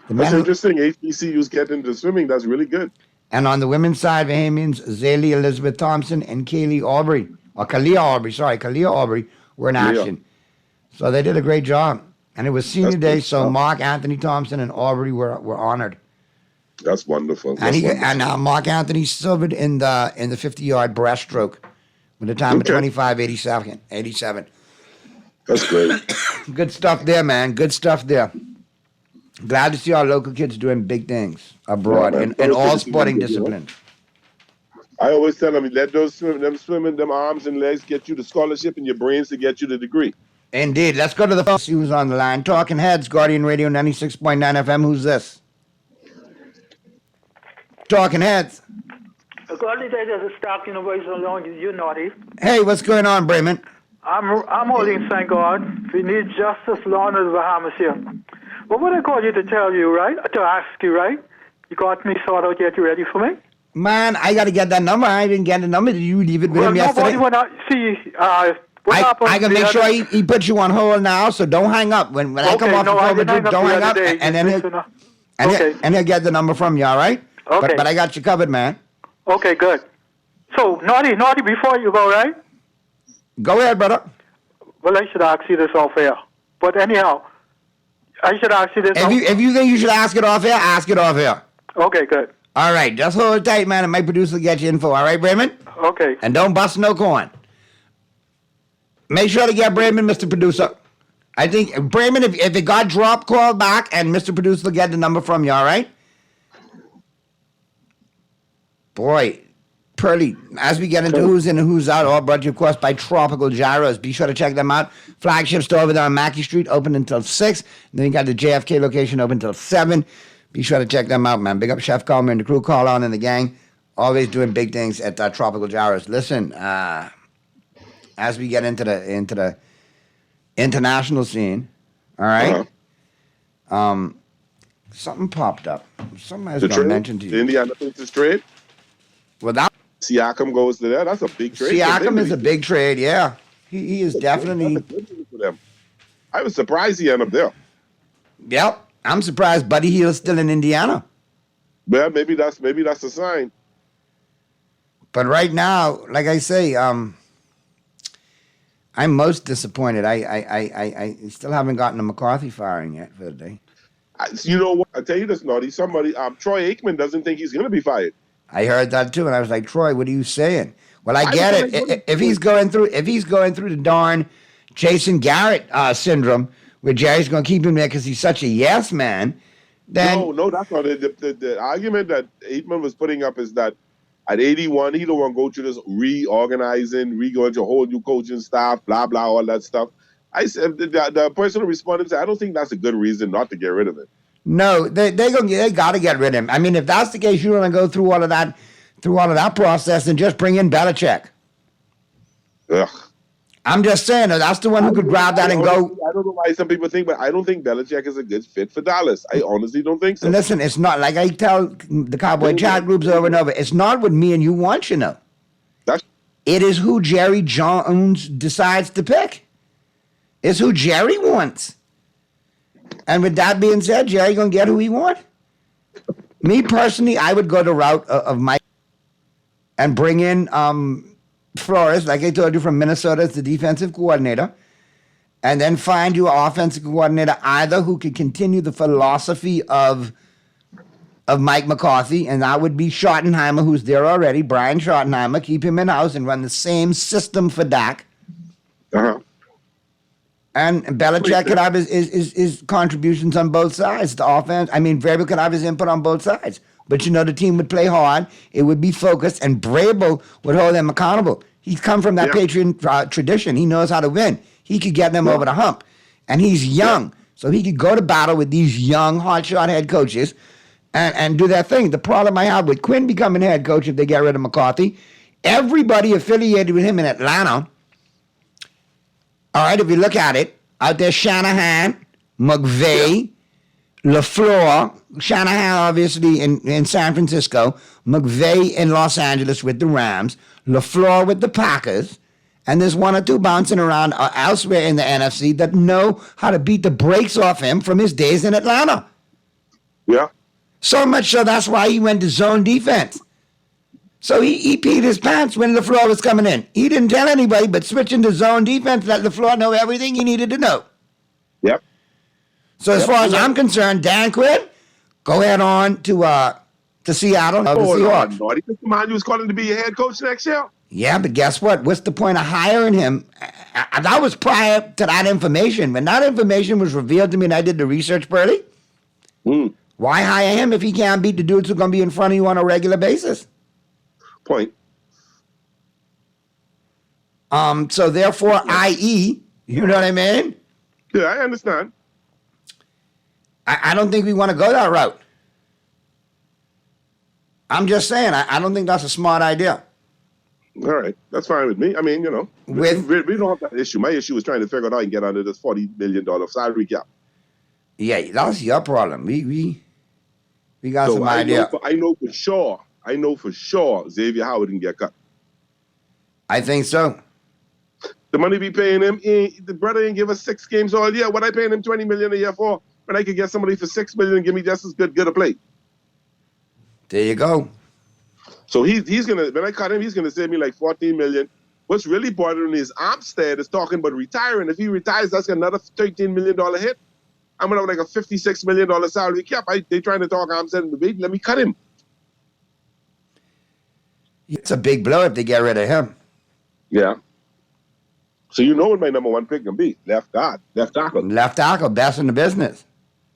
That's interesting. HBCUs get into swimming. That's really good. And on the women's side, Bahamians, Zaylee Elizabeth Thompson and Kalia Aubrey were in action. So they did a great job. And it was senior day, so Mark Anthony Thompson and Aubrey were honored. That's wonderful. And Mark Anthony silvered in the 50-yard breaststroke with a time of 25:87. That's great. Good stuff there, man. Good stuff there. Glad to see our local kids doing big things abroad in all sporting disciplines. I always tell them, let them swimming, them arms and legs get you the scholarship and your brains to get you the degree. Indeed. Let's go to the phone. See who's on the line. Talking Heads, Guardian Radio 96.9 FM. Who's this? Talking Heads. According to this is talking voice along with you, Naughty. Hey, what's going on, Bremen? I'm holding, thank God. We need justice, law, and the Bahamas here. But what I called you to tell you, right? To ask you, right? You got me sorted out yet? You ready for me? Man, I got to get that number. I didn't get the number. Did you leave it with him yesterday? I can make sure he puts you on hold now, so don't hang up. When I come off the phone with you, don't hang up, and then he'll get the number from you, all right? Okay. But I got you covered, man. Okay, good. So, Naughty, before you go, right? Go ahead, brother. Well, I should ask you this off air. But anyhow, I should ask you this If you think you should ask it off air, ask it off air. Okay, good. All right, just hold it tight, man, and my producer will get you info, all right, Bremen? Okay. And don't bust no coin. Make sure to get Bremen, Mr. Producer. I think, Bremen, if it got dropped, call back, and Mr. Producer will get the number from you, all right? Boy, Pearly, as we get into who's in and who's out, all brought to you, of course, by Tropical Gyros. Be sure to check them out. Flagship store over there on Mackey Street, open until 6. And then you got the JFK location open until 7. Be sure to check them out, man. Big up Chef Coleman and the crew, Call On and the gang. Always doing big things at Tropical Gyros. Listen, as we get into the international scene, all right? Something popped up. Something I was going to mention to you. The Indiana Pacers trade? Well, that Siakam goes to there. That's a big trade. Siakam is a big trade, yeah. He is definitely. For them. I was surprised he ended up there. Yep, I'm surprised Buddy Hield's still in Indiana. Well, maybe that's a sign. But right now, like I say, I'm most disappointed. I still haven't gotten a McCarthy firing yet for the day. You know what? I tell you this, Naughty. Troy Aikman doesn't think he's going to be fired. I heard that too, and I was like, Troy, what are you saying? Well, I get it. If he's going through the darn Jason Garrett syndrome, where Jerry's going to keep him there because he's such a yes man, then no, that's not it. The argument that Aitman was putting up is that at 81, he don't want to go through this reorganizing, going to a whole new coaching staff, blah blah, all that stuff. I said the person who responded said, I don't think that's a good reason not to get rid of him. No, they got to get rid of him. I mean, if that's the case, you want to go through all of that process and just bring in Belichick. Ugh. I'm just saying, that's the one who could grab that and go. I don't know why some people think, but I don't think Belichick is a good fit for Dallas. I honestly don't think so. Listen, it's not like I tell the Cowboy chat groups over and over. It's not what me and you want, you know. It is who Jerry Jones decides to pick. It's who Jerry wants. And with that being said, Jerry going to get who he wants. Me personally, I would go the route of Mike and bring in Flores, like I told you, from Minnesota as the defensive coordinator, and then find you an offensive coordinator either who could continue the philosophy of Mike McCarthy, and that would be Schottenheimer, who's there already, Brian Schottenheimer, keep him in-house and run the same system for Dak. Uh-huh. And Belichick could have his contributions on both sides. The offense, Vrabel could have his input on both sides. But, the team would play hard. It would be focused. And Vrabel would hold them accountable. He's come from that Patriot tradition. He knows how to win. He could get them over the hump. And he's young. So he could go to battle with these young, hotshot head coaches and do that thing. The problem I have with Quinn becoming head coach if they get rid of McCarthy, everybody affiliated with him in Atlanta, all right, if you look at it, out there, Shanahan, McVay, LaFleur, Shanahan obviously in San Francisco, McVay in Los Angeles with the Rams, LaFleur with the Packers, and there's one or two bouncing around elsewhere in the NFC that know how to beat the brakes off him from his days in Atlanta. Yeah. So much so that's why he went to zone defense. So he peed his pants when LaFleur was coming in. He didn't tell anybody, but switching to zone defense let LaFleur know everything he needed to know. Yep. So as far as I'm concerned, Dan Quinn, go ahead on to Seattle. The man you was calling to be your head coach next year? Yeah, but guess what? What's the point of hiring him? That was prior to that information. When that information was revealed to me and I did the research, Pearly, why hire him if he can't beat the dudes who are going to be in front of you on a regular basis? Point. So therefore, i.e., you know what I mean? Yeah, I understand. I don't think we want to go that route. I'm just saying, I don't think that's a smart idea. All right, that's fine with me. We don't have that issue. My issue is trying to figure out how I can get under this $40 million salary cap. Yeah, that's your problem. We got some idea. I know for sure Xavier Howard can get cut. I think so. The money we paying him, the brother ain't give us 6 games all year. What I paying him $20 million a year for? When I could get somebody for $6 million and give me just as good a play. There you go. So he's gonna, when I cut him, he's gonna save me like $14 million. What's really bothering me is Armstead is talking about retiring. If he retires, that's another $13 million hit. I'm gonna have like a $56 million salary cap. They trying to talk Armstead in the debate. Let me cut him. It's a big blow if they get rid of him. Yeah. So you know what my number 1 pick can be? Left tackle. Left tackle, best in the business.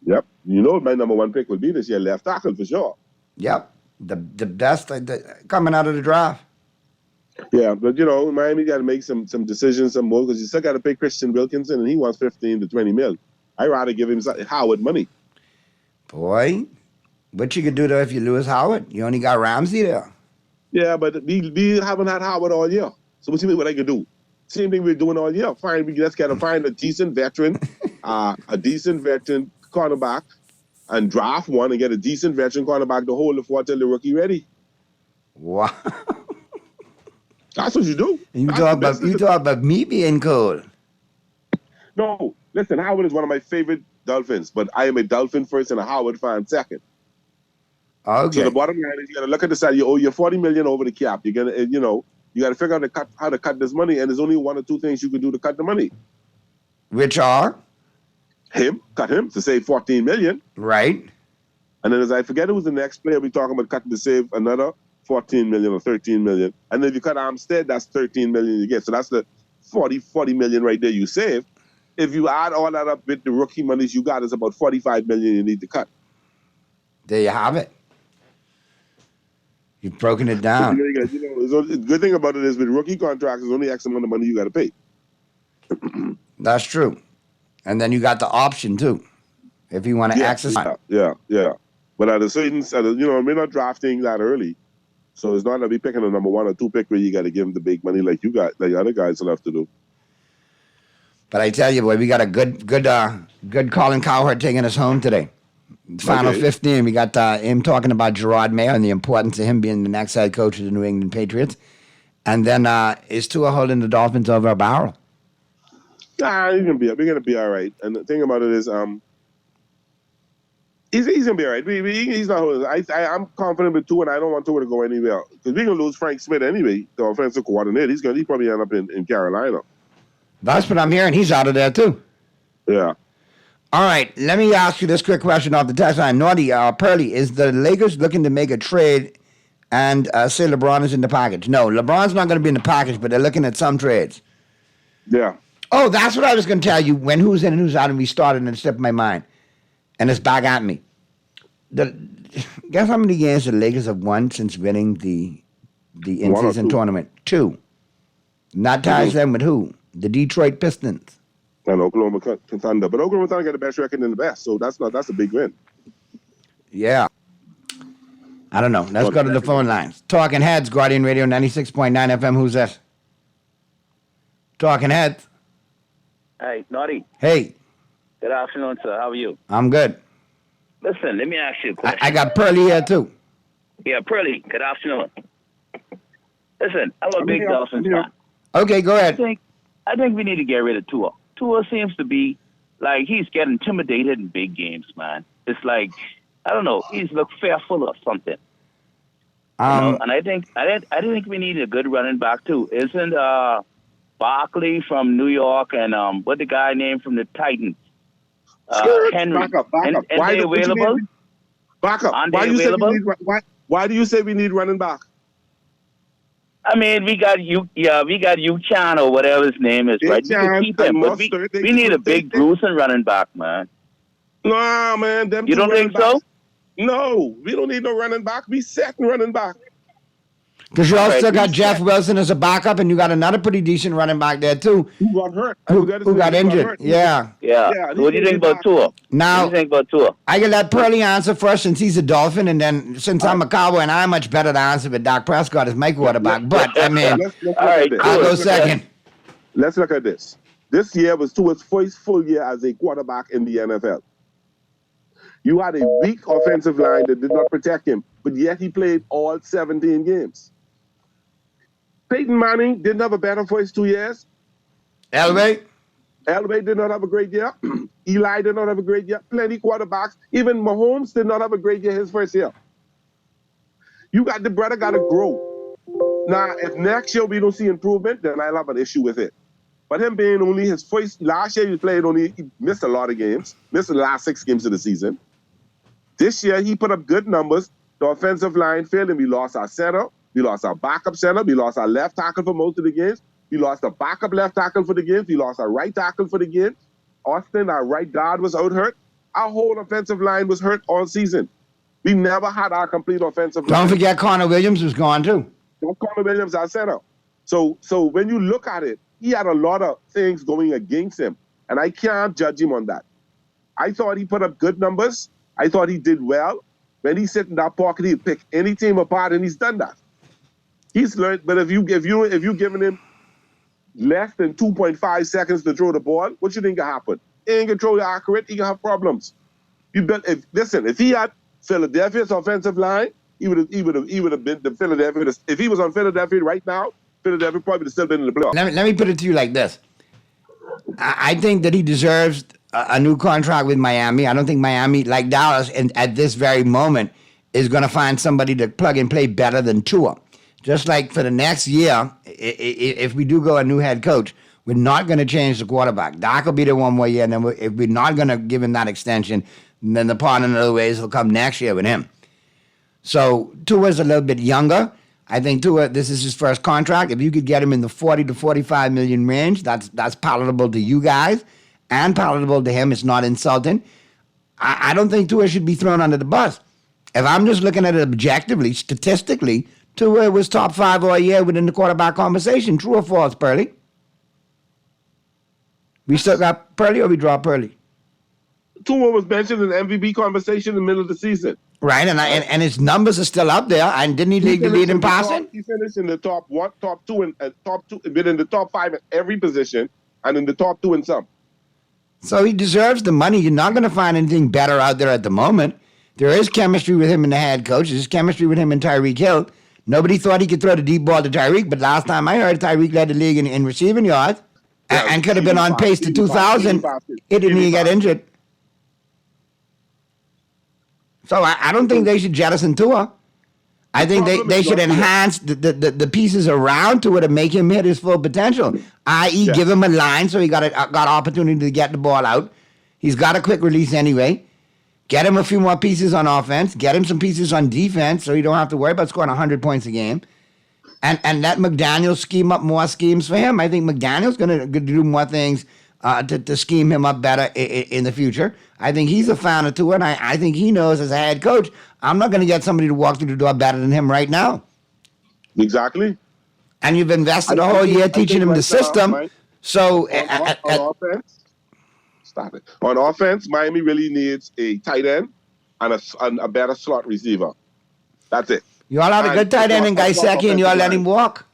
Yep. You know what my number 1 pick will be this year? Left tackle for sure. Yep. The best coming out of the draft. Yeah, but Miami got to make some decisions, some more, because you still got to pay Christian Wilkinson, and he wants 15 to 20 mil. I'd rather give him Howard money. Boy, what you could do though if you lose Howard? You only got Ramsey there. Yeah, but we haven't had Howard all year. So what do you mean what I could do? Same thing we're doing all year. Fine, we just got to find a decent veteran cornerback, and draft one and get a decent veteran cornerback to hold the fort till the rookie ready. Wow. That's what you do. You talk about me being cold. No, listen, Howard is one of my favorite Dolphins, but I am a Dolphin first and a Howard fan second. Okay. So the bottom line is you got to look at the side. You owe your $40 million over the cap. You're gonna, you got to figure out how to cut this money, and there's only 1 or 2 things you can do to cut the money. Which are? Cut him to save $14 million. Right. And then as I forget who was the next player we talking about cutting to save another 14 million or 13 million. And if you cut Armstead, that's 13 million you get. So that's the 40 million right there you save. If you add all that up with the rookie monies you got, it's about 45 million you need to cut. There you have it. You've broken it down. The good thing about it is with rookie contracts, there's only X amount of money you got to pay. That's true. And then you got the option too, if you want to exercise. Yeah. But at a certain, we're not drafting that early. So it's not going to be picking a number 1 or 2 pick where you got to give them the big money like you got, like other guys will have to do. But I tell you, boy, we got a good Colin Cowherd taking us home today. Final 15, we got him talking about Gerard Mayo and the importance of him being the next head coach of the New England Patriots. And then is Tua holding the Dolphins over a barrel? Nah, we're gonna be all right. And the thing about it is, he's gonna be all right. He's not holding. I'm confident with Tua, and I don't want Tua to go anywhere because we're gonna lose Frank Smith anyway, the offensive coordinator. He's probably end up in Carolina. That's what I'm hearing. He's out of there too. Yeah. All right, let me ask you this quick question off the text line. Naughty, Pearly, is the Lakers looking to make a trade and say LeBron is in the package? No, LeBron's not going to be in the package, but they're looking at some trades. Yeah. Oh, that's what I was going to tell you when who's in and who's out, and we started and it slipped my mind. And it's back at me. Guess how many games the Lakers have won since winning the in-season tournament? 2. And that ties them with who? The Detroit Pistons. And Oklahoma Thunder. But Oklahoma Thunder got the best record in the best, so that's a big win. Yeah. I don't know. Let's go to the phone lines. Talking Heads, Guardian Radio 96.9 FM. Who's this? Talking Heads. Hey, Naughty. Hey. Good afternoon, sir. How are you? I'm good. Listen, let me ask you a question. I got Pearly here, too. Yeah, Pearly. Good afternoon. Listen, I'm a big Dolphins fan. Okay, go ahead. I think we need to get rid of Tua. Tua seems to be like he's getting intimidated in big games, man. It's like, I don't know, he's look fearful or something. And I think we need a good running back too. Isn't Barkley from New York and what the guy named from the Titans? Henry. Back up. Why they available? Back up. Why do you say we need running back? I mean, we got Uchan or whatever his name is, right? We can keep him, but we need a big Bruce running back, man. Nah, man. You don't think so? No, we don't need no running back. We set running back. Because you also got Jeff Wilson as a backup, and you got another pretty decent running back there, too. Who got hurt? Who got injured. Yeah. So what do you think about Tua? Now, what do you think about Tua? I can let Pearly answer first since he's a Dolphin, and then since I'm a Cowboy and I'm much better to answer with Dak Prescott as my quarterback. But, I mean, I'll go second. Let's look at this. This year was Tua's first full year as a quarterback in the NFL. You had a weak offensive line that did not protect him, but yet he played all 17 games. Peyton Manning didn't have a better first 2 years. Elway did not have a great year. Eli did not have a great year. Plenty quarterbacks. Even Mahomes did not have a great year his first year. The brother got to grow. Now, if next year we don't see improvement, then I'll have an issue with it. But him being only his first, last year he missed a lot of games, missed the last 6 games of the season. This year he put up good numbers. The offensive line failed and we lost our center. We lost our backup center. We lost our left tackle for most of the games. We lost the backup left tackle for the games. We lost our right tackle for the game. Austin, our right guard, was out hurt. Our whole offensive line was hurt all season. We never had our complete offensive line. Don't forget Connor Williams was gone too. Connor Williams, our center. So when you look at it, he had a lot of things going against him, and I can't judge him on that. I thought he put up good numbers. I thought he did well. When he sit in that pocket, he'd pick any team apart, and he's done that. He's learned, but if you giving him less than 2.5 seconds to throw the ball, what you think will happen? He ain't gonna throw it accurate. He gonna have problems. If he had Philadelphia's offensive line, he would have been the Philadelphia. If he was on Philadelphia right now, Philadelphia probably would have still been in the playoffs. Let me put it to you like this. I think that he deserves a new contract with Miami. I don't think Miami, like Dallas, and at this very moment, is going to find somebody to plug and play better than Tua. Just like for the next year, if we do go a new head coach, we're not going to change the quarterback. Dak will be there one more year, and then if we're not going to give him that extension, then the part in other ways will come next year with him. So Tua's a little bit younger, I think Tua, this is his first contract. If you could get him in the 40 to 45 million range, that's palatable to you guys and palatable to him. It's not insulting. I don't think Tua should be thrown under the bus. If I'm just looking at it objectively, statistically, Tua was top 5 all year within the quarterback conversation. True or false, Pearly? We still got Pearly or we drop Pearly? Tua was mentioned in the MVP conversation in the middle of the season. Right, and his numbers are still up there. And didn't he lead the lead in passing? He finished in the top 1, top 2, and top 2, been in the top 5 at every position, and in the top 2 in some. So he deserves the money. You're not going to find anything better out there at the moment. There is chemistry with him and the head coach. There's chemistry with him and Tyreek Hill. Nobody thought he could throw the deep ball to Tyreek, but last time I heard, Tyreek led the league in receiving yards and could have been on pace to 2,000. It didn't even get injured. So I don't think they should jettison Tua. I think they should enhance the pieces around Tua to make him hit his full potential, i.e. give him a line so he got opportunity to get the ball out. He's got a quick release anyway. Get him a few more pieces on offense. Get him some pieces on defense so you don't have to worry about scoring 100 points a game. And let McDaniel scheme up more schemes for him. I think McDaniel's going to do more things to scheme him up better in the future. I think he's a fan of Tua, and I think he knows as a head coach, I'm not going to get somebody to walk through the door better than him right now. Exactly. And you've invested a whole year teaching him the system. So on offense, stop it. On offense, Miami really needs a tight end and a better slot receiver. That's it. You all had a good tight end in Gesicki, and you all let him walk.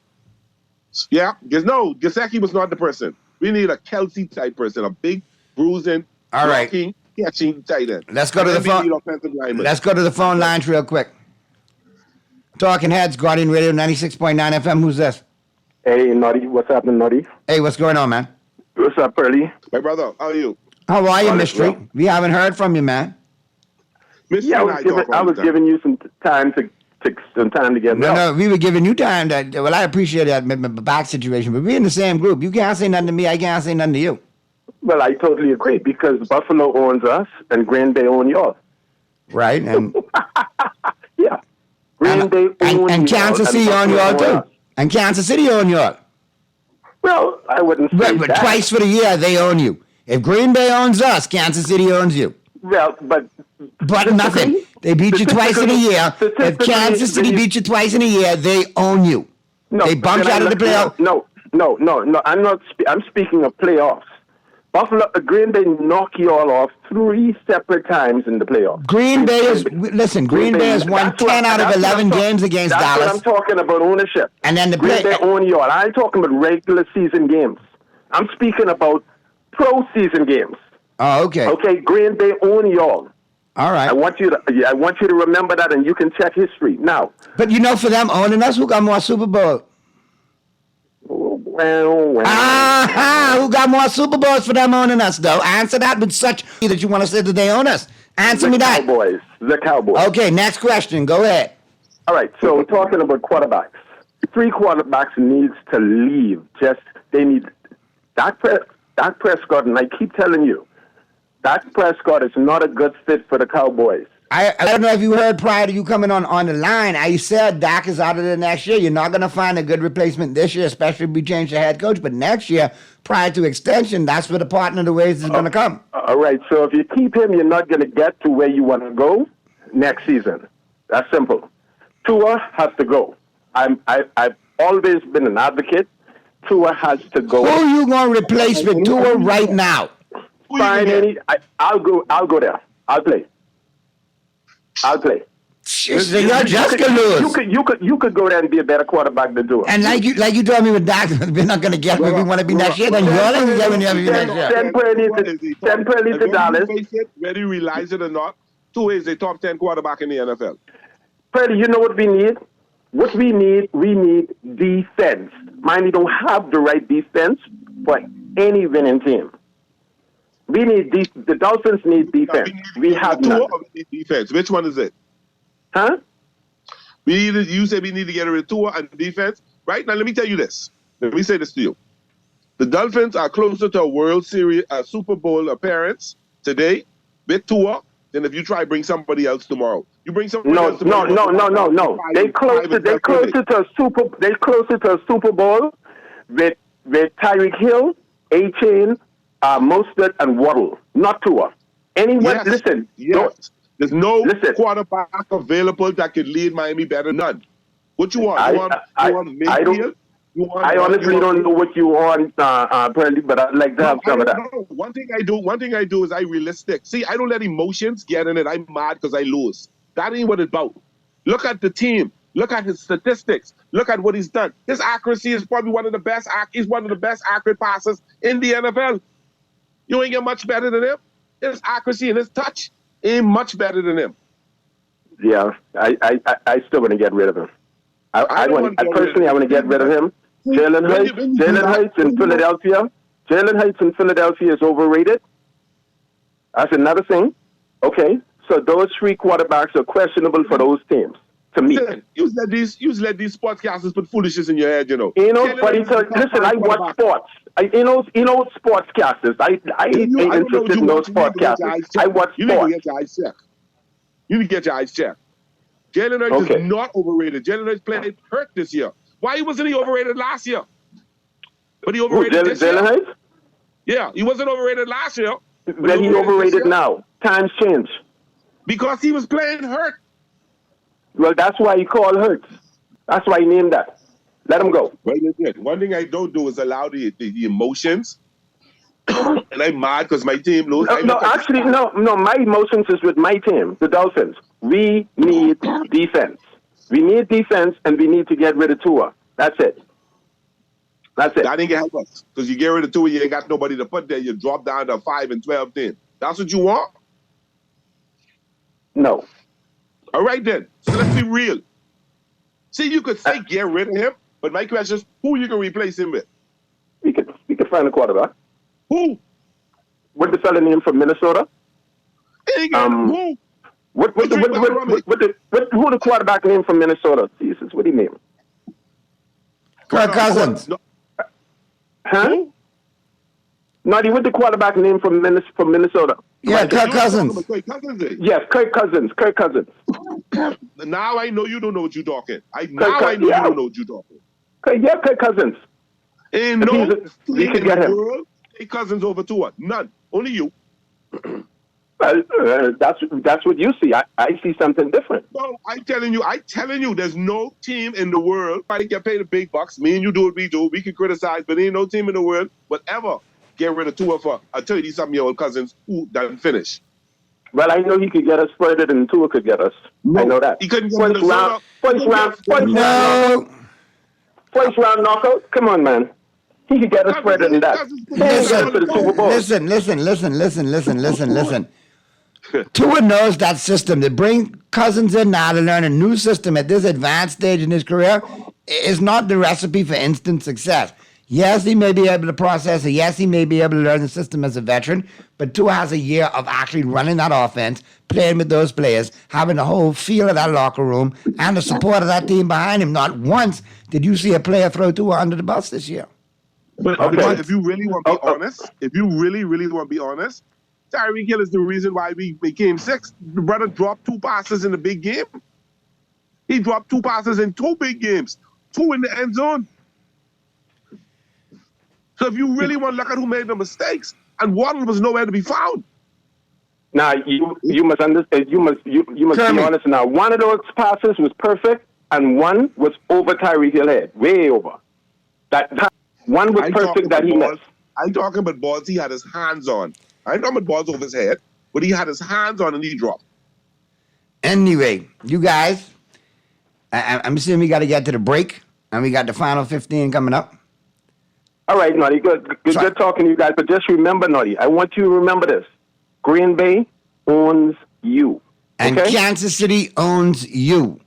Yeah, Gesicki was not the person. We need a Kelsey type person, a big, bruising, blocking, catching tight end. Let's go to the phone. Let's go to the phone lines real quick. Talking Heads, Guardian Radio 96.9 FM. Who's this? Hey, Nutty. What's happening, Nutty? Hey, what's going on, man? What's up, Pearly? My brother, how are you? How are you, Mystery? We haven't heard from you, man. Yeah, I was giving you some time to get No, we were giving you time. Well, I appreciate that back situation, but we're in the same group. You can't say nothing to me. I can't say nothing to you. Well, I totally agree because Buffalo owns us and Green Bay own y'all. Right, and yeah, Green Bay owns and Kansas City own y'all too. And Kansas City own y'all. Well, I wouldn't say but that. Twice for the year they own you. If Green Bay owns us, Kansas City owns you. Well, but nothing. They beat you twice in a year. If Kansas City beat you twice in a year, they own you. No, they bumped you out of the playoffs. No. I'm not. I'm speaking of playoffs. Buffalo, Green Bay knock you all off 3 separate times in the playoffs. Green Bay has won 10 out of 11 games against Dallas. That's what I'm talking about, ownership. And then the Green Bay own you all. I ain't talking about regular season games. I'm speaking about pro season games. Oh, okay. Okay, Green Bay own y'all. All right. I want you to remember that, and you can check history now. But for them owning us, who got more Super Bowl? Well. Who got more Super Bowls for them owning us, though? Answer that with such that you want to say that they own us. Answer me that. The Cowboys. Okay, next question. Go ahead. All right, so talking about quarterbacks. 3 quarterbacks needs to leave. They need Dak Prescott, and I keep telling you, Dak Prescott is not a good fit for the Cowboys. I don't know if you heard prior to you coming on the line, I said Dak is out of the next year. You're not going to find a good replacement this year, especially if we change the head coach. But next year, prior to extension, that's where the partner of the ways is going to come. All right, so if you keep him, you're not going to get to where you want to go next season. That's simple. Tua has to go. I've always been an advocate. Tua has to go. Who are you going to replace with Tua right now? Fine, I'll go there. I'll play. You're just gonna lose. You could go there and be a better quarterback than Tua. And like you told me with Dak, we're not gonna get where we want to be next year. Then you're going to get when you have to be next year. Send Purdy to Dallas. Whether you realize it or not, Tua is a top 10 quarterback in the NFL. Purdy, you know what we need? We need defense. Miami don't have the right defense for any winning team. The Dolphins need defense. We have none. Defense. Which one is it? Huh? You said we need to get rid of Tua and defense. Right now, let me tell you this. Let me say this to you. The Dolphins are closer to a World Series, a Super Bowl appearance today with Tua than if you try to bring somebody else tomorrow. You bring somebody No. else tomorrow. They closer to a Super Bowl with Tyreek Hill, A-Chain, Mostert, and Waddle. Not Tua. Anyone? Yes, Listen. yes. There's no quarterback available that could lead Miami better. None. What you want? You want Mayfield? I honestly don't know what you want, apparently, but I'd like to have some of that. One thing I do is I realistic. See, I don't let emotions get in it. I'm mad because I lose. That ain't what it's about. Look at the team. Look at his statistics. Look at what he's done. His accuracy is probably one of the best. He's one of the best accurate passers in the NFL. You ain't get much better than him. His accuracy and his touch ain't much better than him. Yeah, I still want to get rid of him. I want to get rid of him. Jalen Hurts in Philadelphia. Jalen Hurts in Philadelphia is overrated. That's another thing. Okay, so those three quarterbacks are questionable for those teams. To me, you let these sportscasters put foolishness in your head. You know. Listen, I watch sports. Sportscasters. I ain't interested in those sportscasters. I watch sports. You need to get your eyes checked. Jalen Hurts is not overrated. Jalen Hurts played hurt this year. Why wasn't he overrated last year? But he overrated this year. Jalen Hurts? Yeah, he wasn't overrated last year. Then he overrated now. Times change. Because he was playing hurt. Well, that's why he called Hurts. That's why he named that. Let him go. Well, one thing I don't do is allow the emotions. And I'm mad because my team loses. No. My emotions is with my team, the Dolphins. We need defense. We need defense, and we need to get rid of Tua. That's it. That ain't gonna help us because you get rid of Tua, you ain't got nobody to put there. You drop down to 5-12 team. That's what you want? No. All right then. So let's be real. See, you could say get rid of him, but my question is, who you can replace him with? We could find a quarterback. Who? What the fella named from Minnesota? Who? Who the quarterback name from Minnesota? Jesus, what do you name? Kirk Cousins. Huh? No, what the quarterback name from Minnesota? Yeah, Kirk Cousins. Yes, Kirk Cousins. Now I know you don't know what you're talking. You don't know what you're talking. Yeah, Kirk Cousins. Ain't no we could get him. World, Cousins over Tua. None. Only you. That's what you see. I see something different. No, I'm telling you, there's no team in the world. I get paid the big bucks. Me and you do what we do. We can criticize, but ain't no team in the world would ever get rid of Tua for a 30-something-year-old Cousins who doesn't finish. Well, I know he could get us further than Tua could get us. No, I know that. He couldn't get First round knockout. Come on, man. He could get us further than that. Listen. Tua knows that system. To bring Cousins in now to learn a new system at this advanced stage in his career is not the recipe for instant success. Yes, he may be able to process it. Yes, he may be able to learn the system as a veteran, but Tua has a year of actually running that offense, playing with those players, having the whole feel of that locker room, and the support of that team behind him. Not once did you see a player throw Tua under the bus this year. But if you really want to be honest, really want to be honest, Tyreek Hill is the reason why we became 6. The brother dropped 2 passes in the big game. He dropped 2 passes in 2 big games, 2 in the end zone. So if you really want to look at who made the mistakes, and Waddle was nowhere to be found. Now you must understand. You must be honest. Now one of those passes was perfect, and one was over Tyreek Hill head, way over. That one was perfect that he missed. I'm talking about balls he had his hands on. I'm talking about balls over his head, but he had his hands on and he dropped. Anyway, you guys, I'm assuming we got to get to the break, and we got the final 15 coming up. All right, Noddy, good talking to you guys. But just remember, Noddy, I want you to remember this. Green Bay owns you. And Kansas City owns you.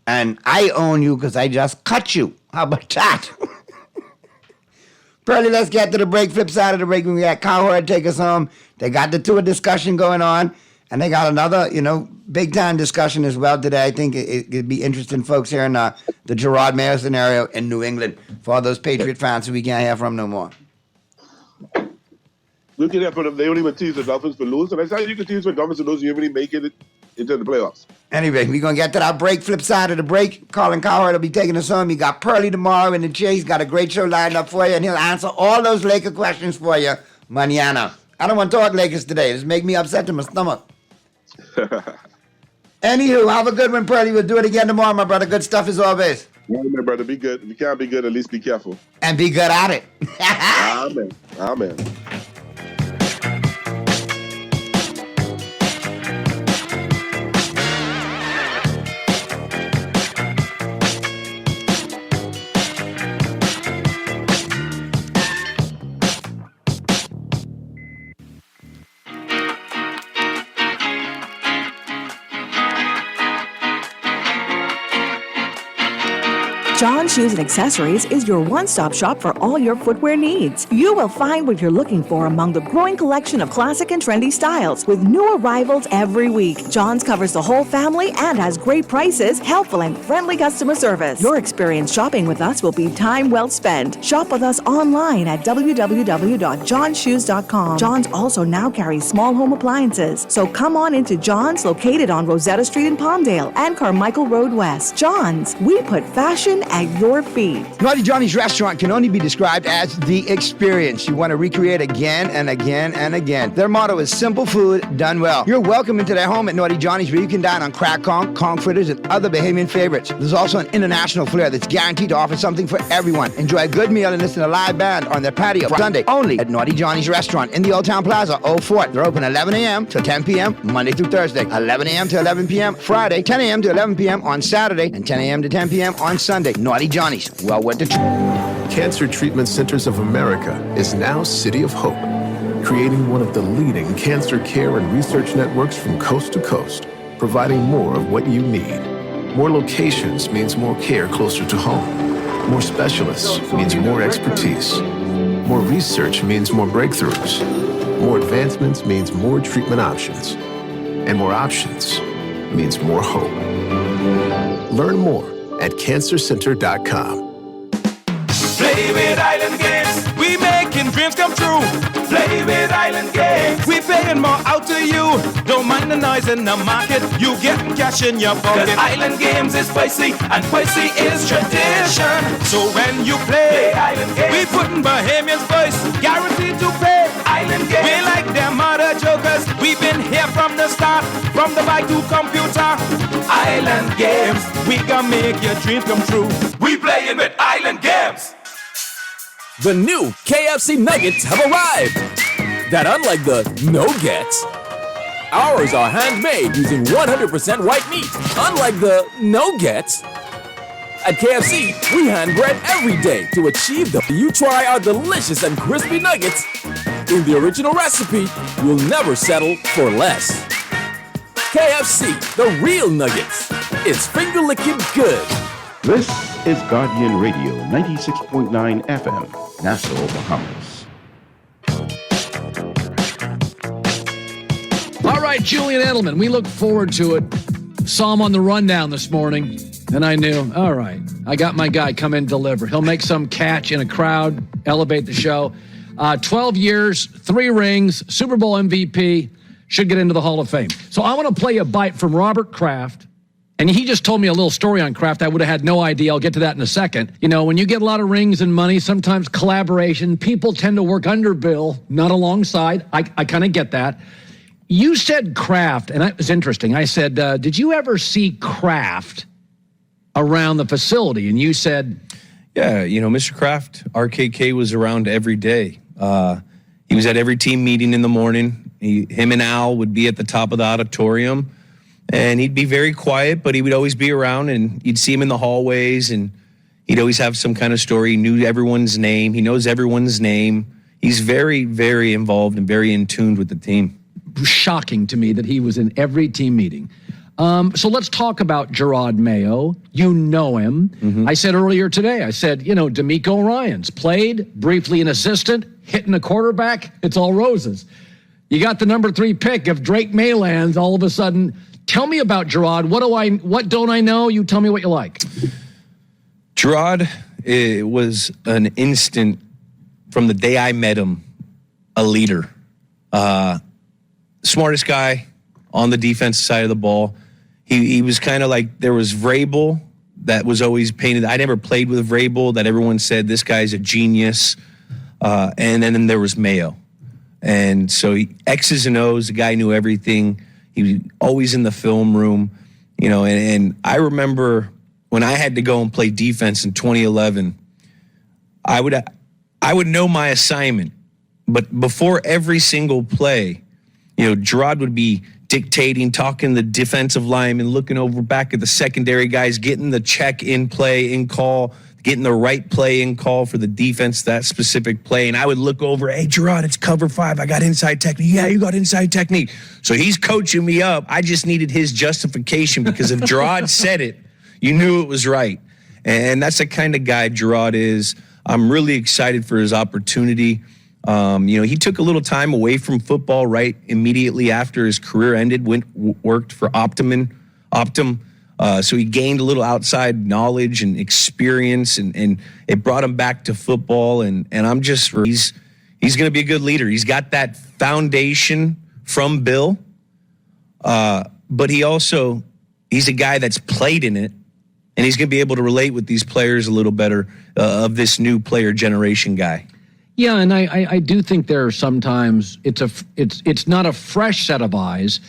And I own you because I just cut you. How about that? Pearly, let's get to the break. Flip side of the break. We got Cowherd take us home. They got the Tua discussion going on. And they got another, big time discussion as well today. I think it'd be interesting, folks, here in the Gerard Mayo scenario in New England for all those Patriot fans who we can't hear from no more. You can put them. They don't even tease the Dolphins for losing. I said you can tease the Dolphins for losing. You really make it into the playoffs. Anyway, we're going to get to that break. Flip side of the break, Colin Cowherd will be taking us home. You got Pearly tomorrow in the Chase. Got a great show lined up for you, and he'll answer all those Laker questions for you mañana. I don't want to talk Lakers today. This make me upset to my stomach. Anywho, have a good one, Pearly. We'll do it again tomorrow, my brother. Good stuff as always. Yeah, my brother. Be good. If you can't be good, at least be careful. And be good at it. Amen. Amen. John Shoes and Accessories is your one-stop shop for all your footwear needs. You will find what you're looking for among the growing collection of classic and trendy styles with new arrivals every week. John's covers the whole family and has great prices, helpful and friendly customer service. Your experience shopping with us will be time well spent. Shop with us online at www.johnshoes.com. John's also now carries small home appliances. So come on into John's, located on Rosetta Street in Palmdale and Carmichael Road West. John's, we put fashion at your feet. Naughty Johnny's restaurant can only be described as the experience you want to recreate again and again and again. Their motto is simple food done well. You're welcome into their home at Naughty Johnny's, where you can dine on crack conch fritters, and other Bahamian favorites. There's also an international flair that's guaranteed to offer something for everyone. Enjoy a good meal and listen to a live band on their patio Sunday only at Naughty Johnny's restaurant in the Old Town Plaza, Old Fort. They're open 11 a.m. till 10 p.m. Monday through Thursday, 11 a.m. to 11 p.m. Friday, 10 a.m. to 11 p.m. on Saturday, and 10 a.m. to 10 p.m. on Sunday. Naughty Johnny's. Well worth the trip. Cancer Treatment Centers of America is now City of Hope, creating one of the leading cancer care and research networks from coast to coast, providing more of what you need. More locations means more care closer to home. More specialists means more expertise. More research means more breakthroughs. More advancements means more treatment options. And more options means more hope. Learn more at cancercenter.com. Play with Island Games, we making dreams come true. Play with Island Games, we paying more out to you. Don't mind the noise in the market, you get cash in your pocket. 'Cause Island Games is spicy, and spicy is tradition. So when you play Island Games, we putting Bahamians first, guaranteed to pay. Island Games, we like them other jokers. We've been here from the start, from the bike to computer. Island Games, we gonna make your dreams come true. We playing with Island Games. The new KFC Nuggets have arrived. That unlike the no-gets, ours are handmade using 100% white meat. Unlike the no-gets, at KFC, we hand bread every day to achieve the. You try our delicious and crispy nuggets in the original recipe, you'll never settle for less. KFC, the real nuggets. It's finger-licking good. This is Guardian Radio 96.9 FM, Nassau, Bahamas. All right, Julian Edelman, we look forward to it. Saw him on the rundown this morning, and I knew, all right, I got my guy come in and deliver. He'll make some catch in a crowd, elevate the show. 12 years, 3 rings, Super Bowl MVP, should get into the Hall of Fame. So I want to play a bite from Robert Kraft. And he just told me a little story on Kraft. I would have had no idea. I'll get to that in a second. You know, when you get a lot of rings and money, sometimes collaboration, people tend to work under Bill, not alongside. I kind of get that. You said Kraft, and that was interesting. I said, did you ever see Kraft around the facility? And you said... Yeah, you know, Mr. Kraft, RKK was around every day. He was at every team meeting in the morning. Him and Al would be at the top of the auditorium. And he'd be very quiet, but he would always be around, and you'd see him in the hallways, and he'd always have some kind of story. He knew everyone's name. He knows everyone's name. He's very, very involved and very in tune with the team. Shocking to me that he was in every team meeting. So let's talk about Gerard Mayo. You know him. Mm-hmm. I said earlier today, I said, you know, D'Amico Ryans played, briefly an assistant, hitting a quarterback. It's all roses. You got the number 3 pick. If Drake May lands, all of a sudden... Tell me about Gerard. What don't I know? You tell me what you like. Gerard was an instant from the day I met him, a leader. Smartest guy on the defensive side of the ball. He was kind of like, there was Vrabel that was always painted. I never played with Vrabel, that everyone said this guy's a genius. And then there was Mayo. And so X's and O's, the guy knew everything. He was always in the film room, and I remember when I had to go and play defense in 2011, I would know my assignment, but before every single play, Gerard would be dictating, talking to the defensive lineman, looking over back at the secondary guys, getting the check in play, in call, getting the right play in call for the defense, that specific play. And I would look over, hey, Gerard, it's cover 5. I got inside technique. Yeah, you got inside technique. So he's coaching me up. I just needed his justification, because if Gerard said it, you knew it was right. And that's the kind of guy Gerard is. I'm really excited for his opportunity. He took a little time away from football right immediately after his career ended, worked for Optum. So he gained a little outside knowledge and experience, and it brought him back to football. And I'm just, he's going to be a good leader. He's got that foundation from Bill, but he's a guy that's played in it, and he's going to be able to relate with these players a little better, of this new player generation guy. Yeah, and I do think there are sometimes it's not a fresh set of eyes,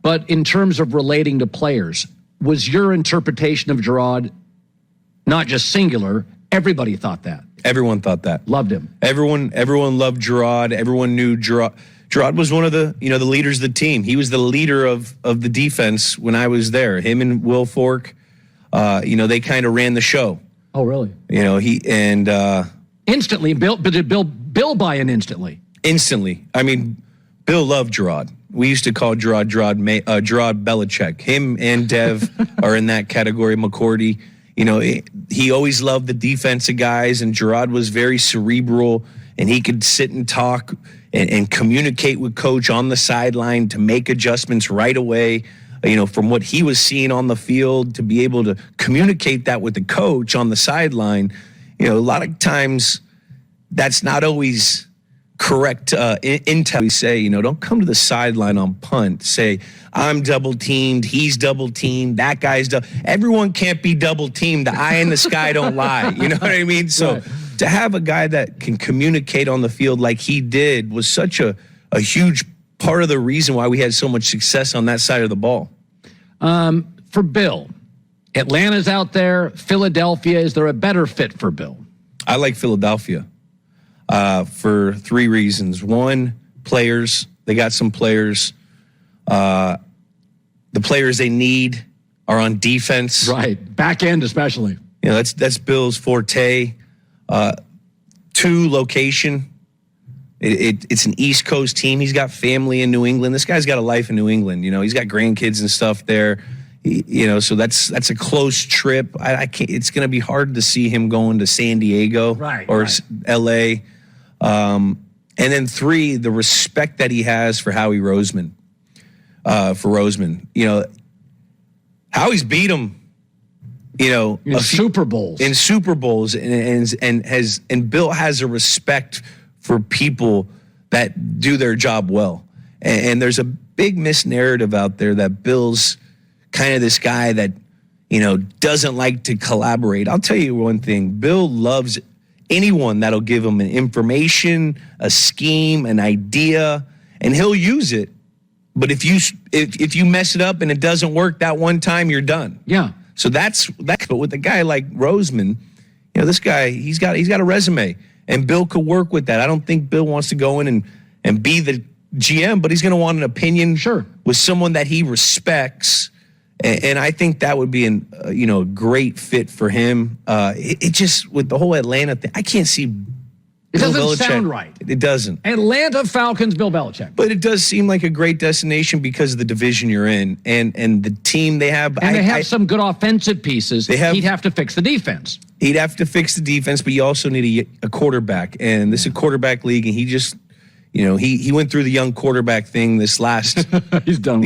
but in terms of relating to players, was your interpretation of Gerard not just singular? Everybody thought that. Everyone thought that. Loved him. Everyone loved Gerard. Everyone knew Gerard. Gerard was one of the the leaders of the team. He was the leader of the defense when I was there. Him and Will Fork, they kind of ran the show. Oh, really? Instantly, Bill buy in instantly? Instantly. I mean, Bill loved Gerard. We used to call Gerard Belichick. Him and Dev are in that category. McCourty, he always loved the defensive guys, and Gerard was very cerebral, and he could sit and talk and communicate with coach on the sideline to make adjustments right away. From what he was seeing on the field, to be able to communicate that with the coach on the sideline. A lot of times that's not always correct intel. We say, don't come to the sideline on punt. Say, I'm double teamed, he's double teamed, that guy's everyone can't be double teamed. The eye in the sky don't lie. You know what I mean? So to have a guy that can communicate on the field like he did was such a huge part of the reason why we had so much success on that side of the ball. For Bill, Atlanta's out there. Philadelphia, is there a better fit for Bill? I like Philadelphia for 3 reasons. One, players. They got some players. The players they need are on defense. Right. Back end especially. That's Bill's forte. 2, location. It's an East Coast team. He's got family in New England. This guy's got a life in New England. He's got grandkids and stuff there. So that's a close trip. I can't. It's going to be hard to see him going to San Diego or L.A. And then 3, the respect that he has for Howie Roseman. Howie's beat him. In Super Bowls. In Super Bowls, and Bill has a respect for people that do their job well. And there's a big misnarrative out there that Bill's kind of this guy that, doesn't like to collaborate. I'll tell you one thing. Bill loves anyone that'll give him an information, a scheme, an idea, and he'll use it. But if you mess it up and it doesn't work that one time, you're done. Yeah. So that's but with a guy like Roseman, this guy, he's got a resume. And Bill could work with that. I don't think Bill wants to go in and be the GM, but he's going to want an opinion with someone that he respects. And I think that would be a great fit for him. It just, with the whole Atlanta thing, I can't see It doesn't sound right. It doesn't. Atlanta Falcons, Bill Belichick. But it does seem like a great destination because of the division you're in and the team they have. And they have some good offensive pieces. He'd have to fix the defense. He'd have to fix the defense, but you also need a quarterback. And this is a quarterback league, and he just, he went through the young quarterback thing this last. He's done.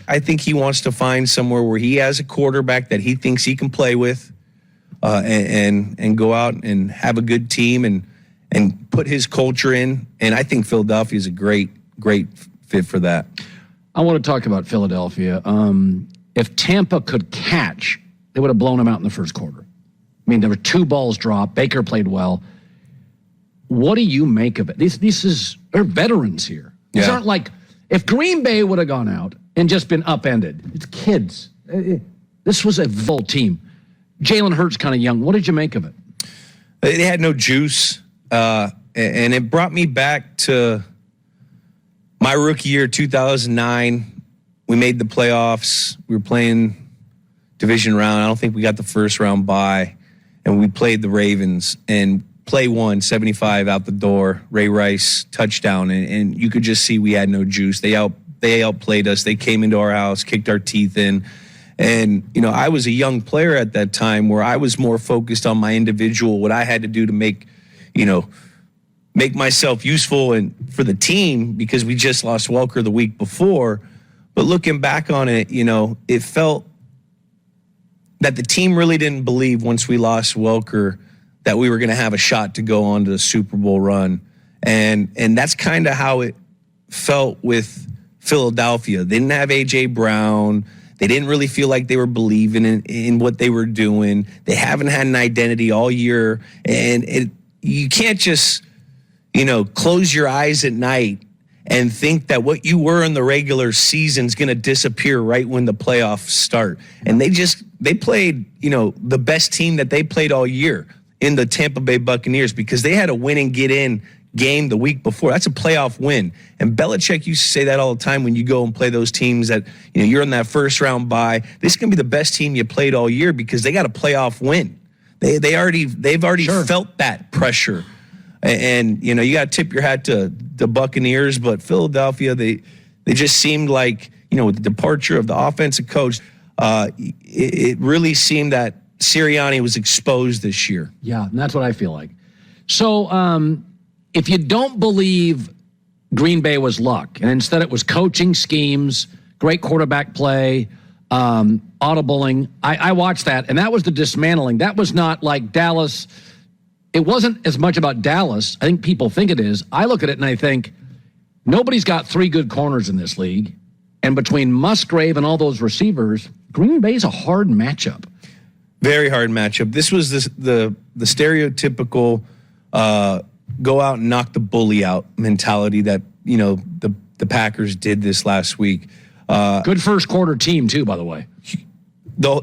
I think he wants to find somewhere where he has a quarterback that he thinks he can play with, and go out and have a good team and put his culture in. And I think Philadelphia is a great great fit for that. I want to talk about Philadelphia. If Tampa could catch, they would have blown them out in the first quarter. I mean, there were 2 balls dropped. Baker played well. What do you make of it? They're veterans here. These aren't like, if Green Bay would have gone out and just been upended, it's kids. This was a full team. Jalen Hurts kind of young. What did you make of it? They had no juice, and it brought me back to my rookie year, 2009. We made the playoffs. We were playing division round. I don't think we got the first round bye, and we played the Ravens. And play 1, 75 out the door. Ray Rice touchdown, and you could just see we had no juice. They outplayed us. They came into our house, kicked our teeth in. And, I was a young player at that time where I was more focused on my individual, what I had to do to make myself useful and for the team, because we just lost Welker the week before. But looking back on it, it felt that the team really didn't believe once we lost Welker that we were going to have a shot to go on to the Super Bowl run. And that's kind of how it felt with Philadelphia. They didn't have A.J. Brown. They didn't really feel like they were believing in what they were doing. They haven't had an identity all year. And you can't just, close your eyes at night and think that what you were in the regular season is going to disappear right when the playoffs start. And they played, the best team that they played all year in the Tampa Bay Buccaneers, because they had a win and get in game the week before. That's a playoff win. And Belichick used to say that all the time when you go and play those teams that, you're in that first round bye. This is going to be the best team you played all year because they got a playoff win. They've already felt that pressure. And you got to tip your hat to the Buccaneers, but Philadelphia, they just seemed like, with the departure of the offensive coach, it really seemed that Sirianni was exposed this year. Yeah, and that's what I feel like. So, if you don't believe Green Bay was luck, and instead it was coaching schemes, great quarterback play, audibling, I watched that, and that was the dismantling. That was not like Dallas. It wasn't as much about Dallas. I think people think it is. I look at it and I think, nobody's got 3 good corners in this league, and between Musgrave and all those receivers, Green Bay's a hard matchup. Very hard matchup. This was the stereotypical go out and knock the bully out mentality that, the Packers did this last week. Good first quarter team, too, by the way.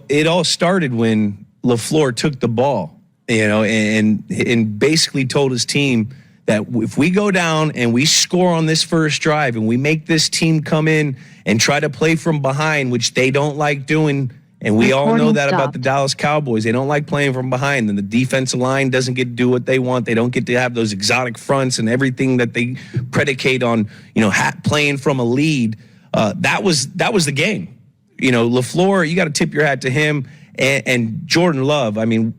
It all started when LaFleur took the ball, and basically told his team that if we go down and we score on this first drive and we make this team come in and try to play from behind, which they don't like doing, and we all know that about the Dallas Cowboys. They don't like playing from behind, and the defensive line doesn't get to do what they want. They don't get to have those exotic fronts and everything that they predicate on, playing from a lead. That was the game. LaFleur, you got to tip your hat to him and Jordan Love. I mean,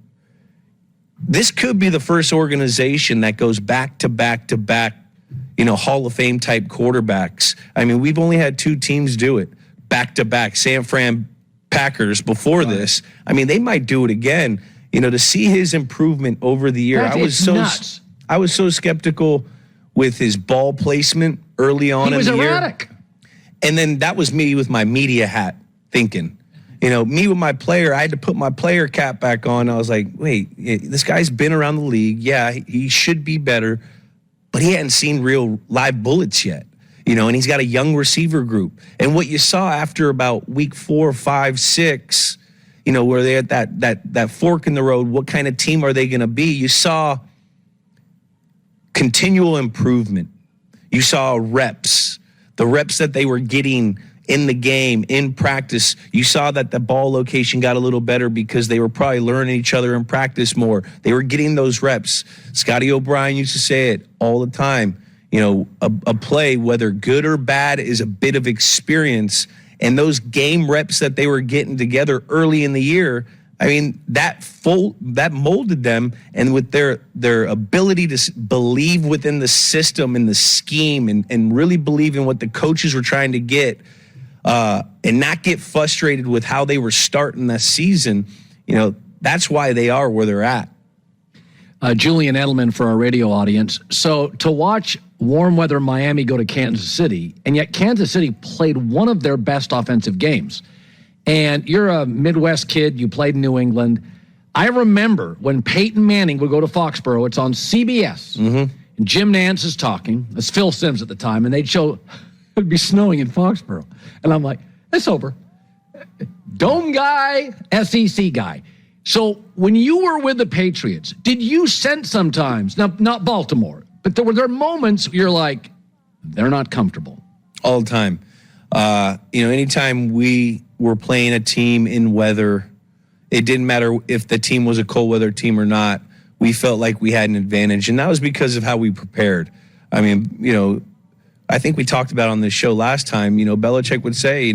this could be the first organization that goes back to back to back, Hall of Fame type quarterbacks. I mean, we've only had 2 teams do it back to back. San Fran Packers before this. I mean, they might do it again. To see his improvement over the year, I was so skeptical with his ball placement early on in the year. He was erratic. And then that was me with my media hat thinking. Me with my player, I had to put my player cap back on. I was like, wait, this guy's been around the league. Yeah, he should be better, but he hadn't seen real live bullets yet. And he's got a young receiver group. And what you saw after about week 4, 5, 6, where they had that fork in the road, what kind of team are they going to be? You saw continual improvement. You saw reps, the reps that they were getting in the game, in practice. You saw that the ball location got a little better because they were probably learning each other in practice more. They were getting those reps. Scotty O'Brien used to say it all the time. A play, whether good or bad, is a bit of experience. And those game reps that they were getting together early in the year, I mean, that molded them. And with their ability to believe within the system and the scheme and really believe in what the coaches were trying to get, and not get frustrated with how they were starting that season, that's why they are where they're at. Julian Edelman for our radio audience. So to watch warm weather Miami go to Kansas City, and yet Kansas City played one of their best offensive games. And you're a Midwest kid, you played in New England. I remember when Peyton Manning would go to Foxborough, it's on CBS, and Jim Nantz is talking, it's Phil Simms at the time, and they'd show it'd be snowing in Foxborough. And I'm like, it's over. Dome guy, SEC guy. So when you were with the Patriots, did you sense sometimes, now not Baltimore, but were there moments you're like, they're not comfortable? All the time. Anytime we were playing a team in weather, it didn't matter if the team was a cold weather team or not, we felt like we had an advantage. And that was because of how we prepared. I mean, I think we talked about on this show last time, Belichick would say,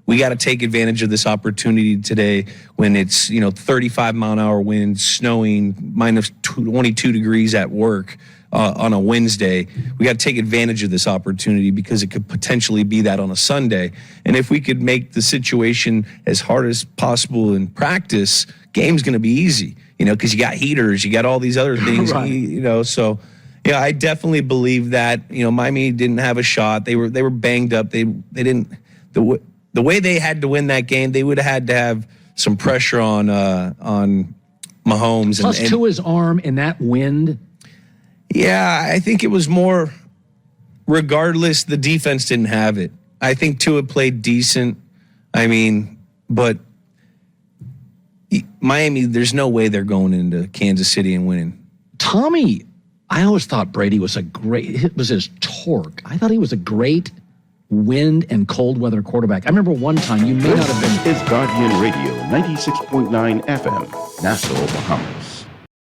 we got to take advantage of this opportunity today when it's, 35-mile-an-hour winds, snowing, minus 22 degrees at work on a Wednesday. We got to take advantage of this opportunity because it could potentially be that on a Sunday. And if we could make the situation as hard as possible in practice, game's going to be easy, because you got heaters, you got all these other things, Right. So, yeah, I definitely believe that, Miami didn't have a shot. They were banged up. They didn't, the way they had to win that game, they would have had to have some pressure on Mahomes. Plus to his arm in that wind. Yeah, I think it was more, regardless, the defense didn't have it. I think Tua played decent. But Miami, there's no way they're going into Kansas City and winning. Tommy, I always thought Brady was it was his torque. I thought he was a great wind and cold weather quarterback. I remember one time you may not have been. This is Guardian Radio, 96.9 FM, Nassau, Bahamas.